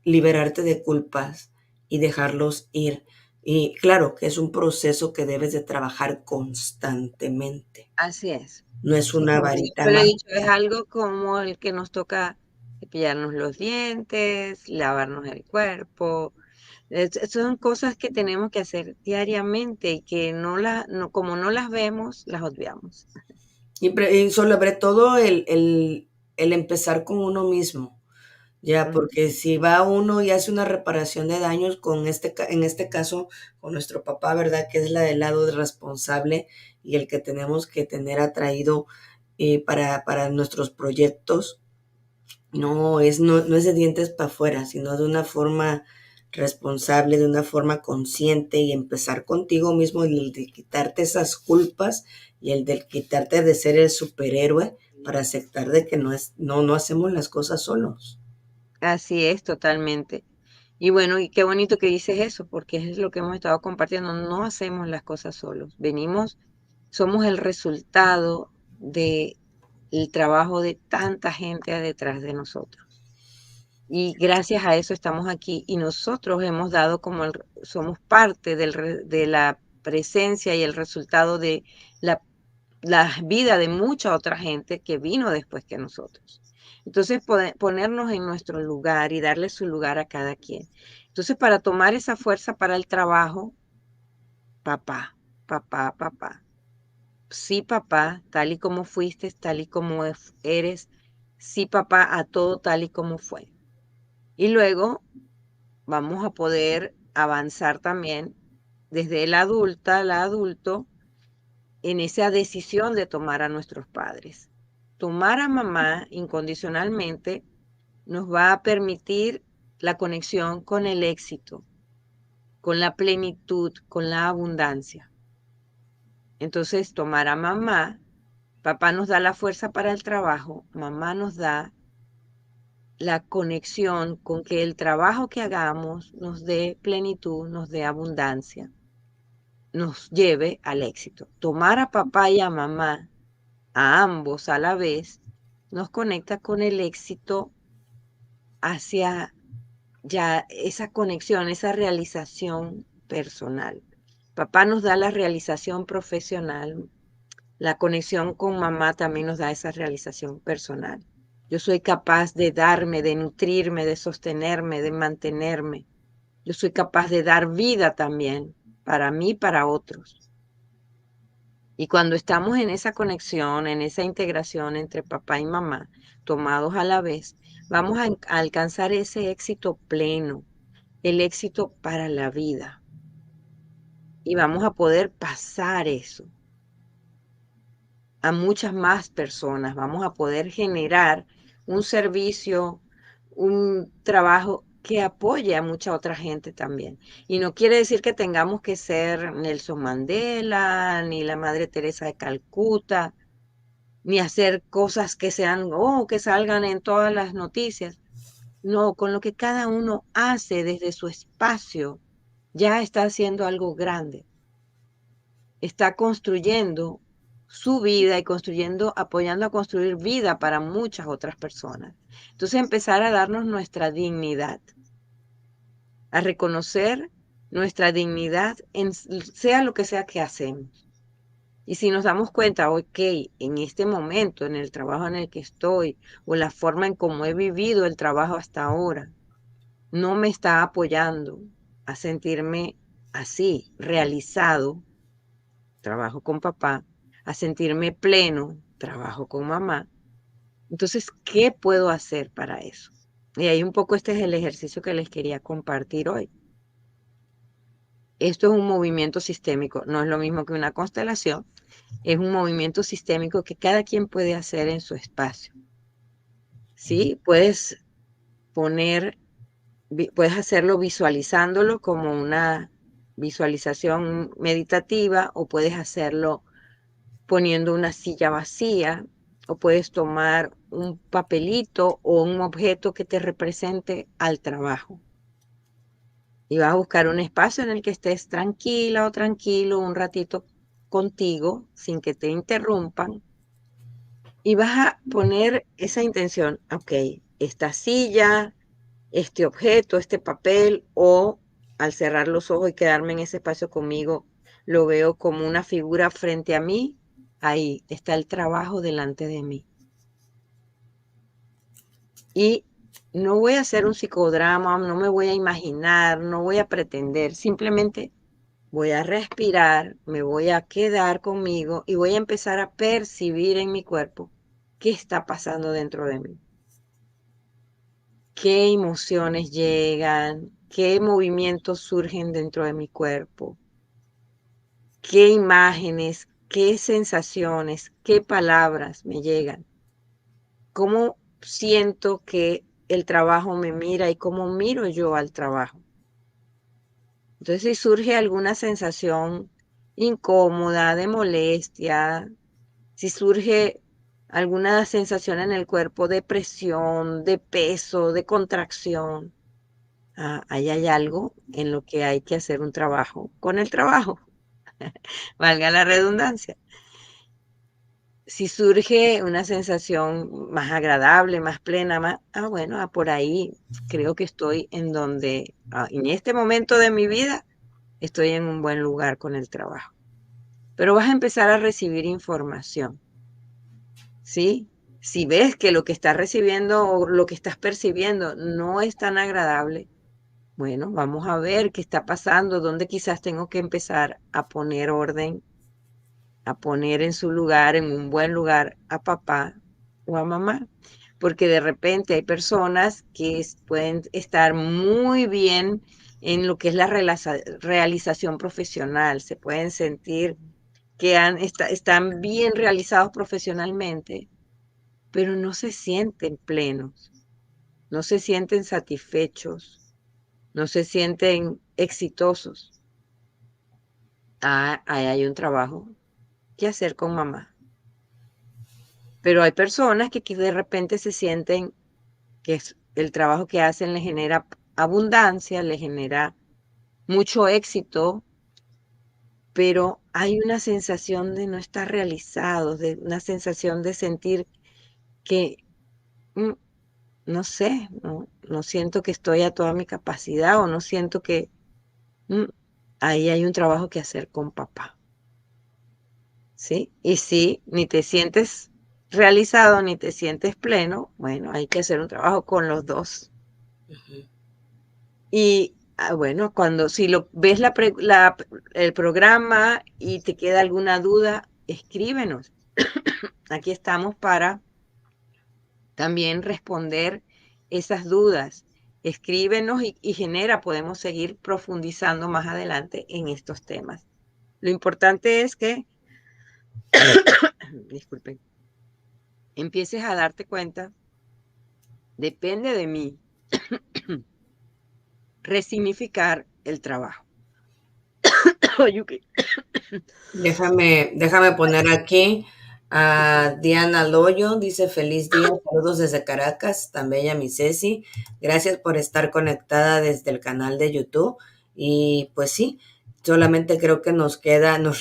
liberarte de culpas y dejarlos ir. Y claro que es un proceso que debes de trabajar constantemente. Así es. No es Sí, una como varita siempre le he dicho, es mágica. algo como el que nos toca cepillarnos los dientes, lavarnos el cuerpo. Son cosas que tenemos que hacer diariamente y que como no las vemos, las obviamos. Y sobre todo el empezar con uno mismo. Ya, Ujú. porque si va uno y hace una reparación de daños en este caso, con nuestro papá, ¿verdad? Que es la del lado de responsable y el que tenemos que tener atraído para nuestros proyectos, no es de dientes para afuera, sino de una forma responsable, de una forma consciente y empezar contigo mismo, el de quitarte esas culpas y el de quitarte de ser el superhéroe para aceptar de que no hacemos las cosas solos. Así es, totalmente. Y bueno, y qué bonito que dices eso, porque es lo que hemos estado compartiendo. No hacemos las cosas solos. Somos el resultado del trabajo de tanta gente detrás de nosotros. Y gracias a eso estamos aquí y nosotros hemos dado somos parte de la presencia y el resultado de la, la vida de mucha otra gente que vino después que nosotros. Entonces, ponernos en nuestro lugar y darle su lugar a cada quien. Entonces, para tomar esa fuerza para el trabajo, papá, papá, papá. Sí, papá, tal y como fuiste, tal y como eres. Sí, papá, a todo tal y como fue. Y luego vamos a poder avanzar también desde la adulto, en esa decisión de tomar a nuestros padres. Tomar a mamá incondicionalmente nos va a permitir la conexión con el éxito, con la plenitud, con la abundancia. Entonces, tomar a mamá, papá nos da la fuerza para el trabajo, mamá nos da la conexión con que el trabajo que hagamos nos dé plenitud, nos dé abundancia, nos lleve al éxito. Tomar a papá y a mamá, a ambos a la vez, nos conecta con el éxito hacia ya esa conexión, esa realización personal. Papá nos da la realización profesional, la conexión con mamá también nos da esa realización personal. Yo soy capaz de darme, de nutrirme, de sostenerme, de mantenerme. Yo soy capaz de dar vida también para mí, para otros. Y cuando estamos en esa conexión, en esa integración entre papá y mamá, tomados a la vez, vamos a alcanzar ese éxito pleno, el éxito para la vida. Y vamos a poder pasar eso a muchas más personas. Vamos a poder generar un servicio, un trabajo que apoye a mucha otra gente también. Y no quiere decir que tengamos que ser Nelson Mandela, ni la Madre Teresa de Calcuta, ni hacer cosas que sean, que salgan en todas las noticias. No, con lo que cada uno hace desde su espacio, ya está haciendo algo grande. Está construyendo su vida y construyendo, apoyando a construir vida para muchas otras personas. Entonces empezar a darnos nuestra dignidad, a reconocer nuestra dignidad en sea lo que sea que hacemos. Y si nos damos cuenta, ok, en este momento, en el trabajo en el que estoy, o la forma en cómo he vivido el trabajo hasta ahora, no me está apoyando a sentirme así, realizado, trabajo con papá, a sentirme pleno, trabajo con mamá. Entonces, ¿qué puedo hacer para eso? Y ahí un poco este es el ejercicio que les quería compartir hoy. Esto es un movimiento sistémico, no es lo mismo que una constelación, es un movimiento sistémico que cada quien puede hacer en su espacio. ¿Sí? Poner, puedes hacerlo visualizándolo como una visualización meditativa, o puedes hacerlo poniendo una silla vacía, o puedes tomar un papelito o un objeto que te represente al trabajo. Y vas a buscar un espacio en el que estés tranquila o tranquilo un ratito contigo sin que te interrumpan, y vas a poner esa intención, ok, esta silla, este objeto, este papel, o al cerrar los ojos y quedarme en ese espacio conmigo, lo veo como una figura frente a mí, ahí está el trabajo delante de mí. Y no voy a hacer un psicodrama, no me voy a imaginar, no voy a pretender, simplemente voy a respirar, me voy a quedar conmigo y voy a empezar a percibir en mi cuerpo qué está pasando dentro de mí. Qué emociones llegan, qué movimientos surgen dentro de mi cuerpo, qué imágenes, qué sensaciones, qué palabras me llegan, cómo siento que el trabajo me mira y cómo miro yo al trabajo. Entonces, si surge alguna sensación incómoda, de molestia, si surge alguna sensación en el cuerpo de presión, de peso, de contracción, ahí hay algo en lo que hay que hacer un trabajo con el trabajo, valga la redundancia. Si surge una sensación más agradable, más plena, más, bueno, por ahí creo que estoy en donde, en este momento de mi vida, estoy en un buen lugar con el trabajo. Pero vas a empezar a recibir información, ¿sí? Si ves que lo que estás recibiendo o lo que estás percibiendo no es tan agradable, bueno, vamos a ver qué está pasando, dónde quizás tengo que empezar a poner orden, a poner en su lugar, en un buen lugar, a papá o a mamá. Porque de repente hay personas que pueden estar muy bien en lo que es la realización profesional, se pueden sentir que están bien realizados profesionalmente, pero no se sienten plenos, no se sienten satisfechos, no se sienten exitosos. Ahí hay un trabajo que hacer con mamá. Pero hay personas que de repente se sienten que el trabajo que hacen les genera abundancia, les genera mucho éxito, pero hay una sensación de no estar realizados, de una sensación de sentir que, mm, no sé, no siento que estoy a toda mi capacidad, o no siento que mm, ahí hay un trabajo que hacer con papá. ¿Sí? Y si ni te sientes realizado ni te sientes pleno, bueno, hay que hacer un trabajo con los dos. Y bueno, si lo ves el programa y te queda alguna duda, escríbenos. Aquí estamos para también responder esas dudas. Escríbenos y genera, podemos seguir profundizando más adelante en estos temas. Lo importante es que, disculpen, empieces a darte cuenta, depende de mí resignificar el trabajo. Déjame poner aquí a Diana Loyo, dice feliz día, saludos desde Caracas, tan bella mi Ceci, gracias por estar conectada desde el canal de YouTube. Y pues sí, solamente creo que nos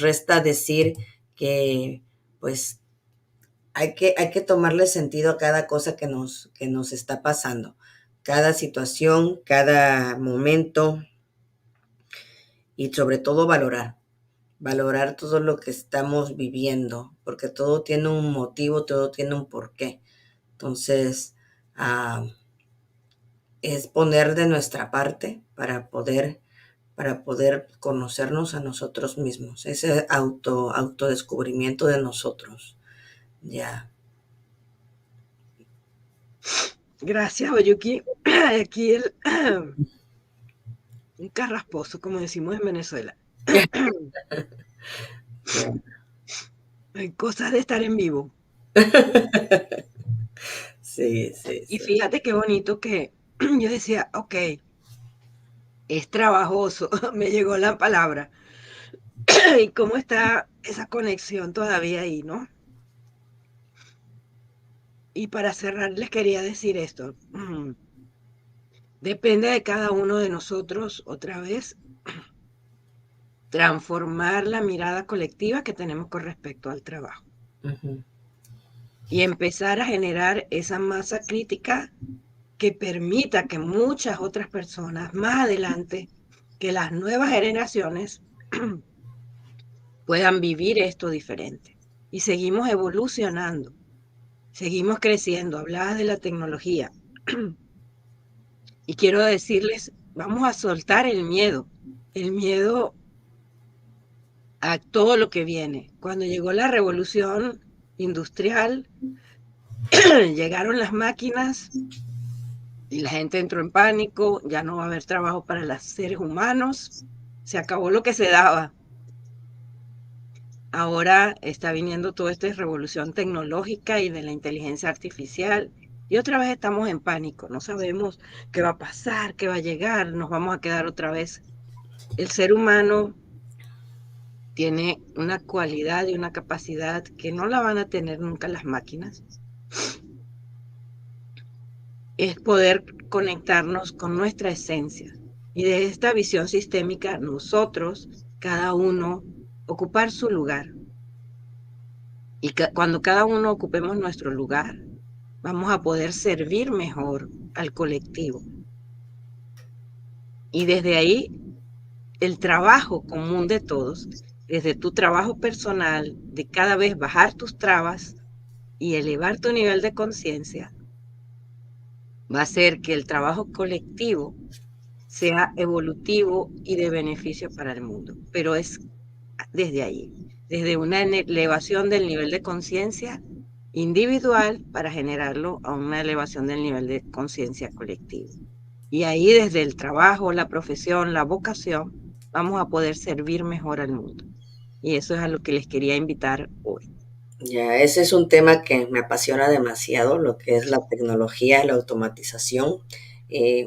resta decir que pues hay que tomarle sentido a cada cosa que nos está pasando, cada situación, cada momento, y sobre todo valorar. valorar todo lo que estamos viviendo, porque todo tiene un motivo, todo tiene un porqué. Entonces, ah, es poner de nuestra parte para poder conocernos a nosotros mismos, ese autodescubrimiento de nosotros. Ya. Gracias, Oyuki. Aquí un carrasposo, como decimos en Venezuela. Hay cosas de estar en vivo. Sí, sí, Y sí. fíjate qué bonito que yo decía, ok, es trabajoso, me llegó la palabra. ¿Y cómo está esa conexión todavía ahí, no? Y para cerrar, les quería decir esto. Depende de cada uno de nosotros, otra vez, transformar la mirada colectiva que tenemos con respecto al trabajo Ujú. y empezar a generar esa masa crítica que permita que muchas otras personas más adelante, que las nuevas generaciones puedan vivir esto diferente. Y seguimos evolucionando, seguimos creciendo. Hablabas de la tecnología y quiero decirles, vamos a soltar el miedo a todo lo que viene. Cuando llegó la revolución industrial, llegaron las máquinas y la gente entró en pánico, ya no va a haber trabajo para los seres humanos, se acabó lo que se daba. Ahora está viniendo toda esta revolución tecnológica y de la inteligencia artificial. Y otra vez estamos en pánico, no sabemos qué va a pasar, qué va a llegar, nos vamos a quedar otra vez. El ser humano tiene una cualidad y una capacidad que no la van a tener nunca las máquinas. Es poder conectarnos con nuestra esencia. Y de esta visión sistémica, nosotros, cada uno, ocupar su lugar. Y cuando cada uno ocupemos nuestro lugar, vamos a poder servir mejor al colectivo. Y desde ahí, el trabajo común de todos, desde tu trabajo personal, de cada vez bajar tus trabas y elevar tu nivel de conciencia, va a hacer que el trabajo colectivo sea evolutivo y de beneficio para el mundo. Pero es desde ahí, desde una elevación del nivel de conciencia individual para generarlo a una elevación del nivel de conciencia colectivo. Y ahí desde el trabajo, la profesión, la vocación, vamos a poder servir mejor al mundo. Y eso es a lo que les quería invitar hoy. Ya, ese es un tema que me apasiona demasiado, lo que es la tecnología, la automatización.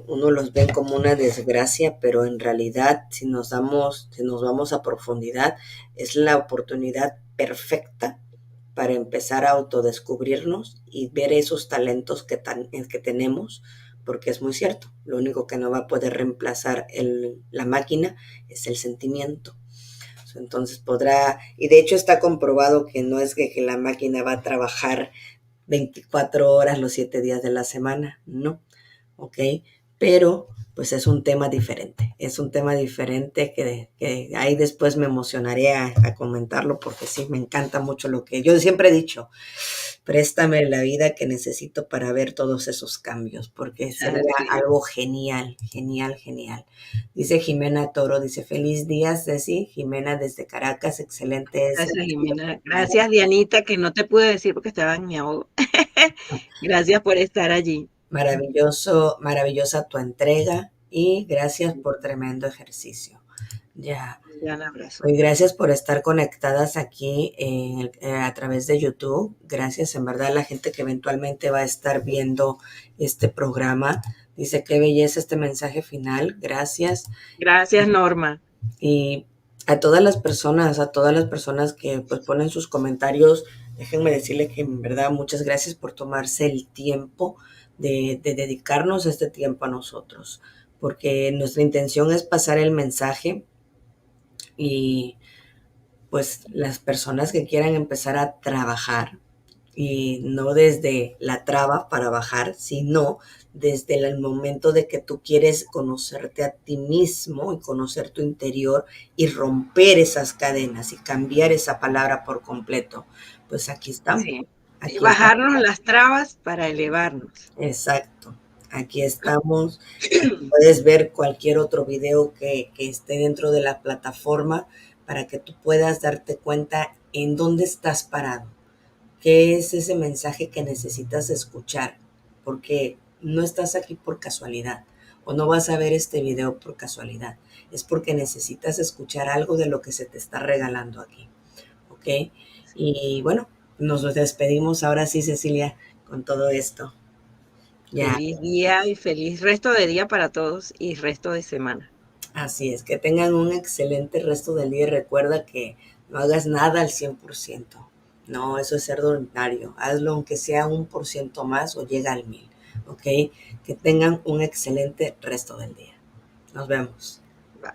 Uno los ve como una desgracia, pero en realidad, si nos vamos a profundidad, es la oportunidad perfecta para empezar a autodescubrirnos y ver esos talentos que tenemos, porque es muy cierto, lo único que no va a poder reemplazar la máquina es el sentimiento. Entonces podrá, y de hecho está comprobado que no es que la máquina va a trabajar 24 horas los 7 días de la semana, no, ¿ok? Pero pues es un tema diferente que ahí después me emocionaré a comentarlo porque sí, me encanta mucho lo que yo siempre he dicho, préstame la vida que necesito para ver todos esos cambios, porque sería Sí. algo genial, genial, genial. Dice Jimena Toro, dice, feliz día, Ceci. Jimena desde Caracas, excelente ese. Gracias, Jimena. Gracias, Dianita, que no te pude decir porque estaba en mi ahogo. Gracias por estar allí. Maravilloso, maravillosa tu entrega y gracias por tremendo ejercicio. Ya. Un gran abrazo. Y gracias por estar conectadas aquí a través de YouTube. Gracias en verdad a la gente que eventualmente va a estar viendo este programa. Dice, qué belleza este mensaje final. Gracias. Gracias, Norma. Y a todas las personas que pues ponen sus comentarios, déjenme decirle que en verdad muchas gracias por tomarse el tiempo de dedicarnos este tiempo a nosotros, porque nuestra intención es pasar el mensaje y pues las personas que quieran empezar a trabajar, y no desde la traba para bajar, sino desde el momento de que tú quieres conocerte a ti mismo y conocer tu interior y romper esas cadenas y cambiar esa palabra por completo. Pues aquí estamos, Sí. Y aquí estamos. bajarnos las trabas para elevarnos. Exacto, aquí estamos. Puedes ver cualquier otro video que esté dentro de la plataforma para que tú puedas darte cuenta en dónde estás parado. ¿Qué es ese mensaje que necesitas escuchar? Porque no estás aquí por casualidad o no vas a ver este video por casualidad. Es porque necesitas escuchar algo de lo que se te está regalando aquí. ¿Ok? Y bueno, nos despedimos ahora sí, Cecilia, con todo esto. Ya, Feliz día y feliz resto de día para todos y resto de semana. así es. Que tengan un excelente resto del día y recuerda que no hagas nada al 100%. No, eso es ser ordinario. Hazlo aunque sea 1% más o llega al 1000. ¿Ok? Que tengan un excelente resto del día. Nos vemos. Bye.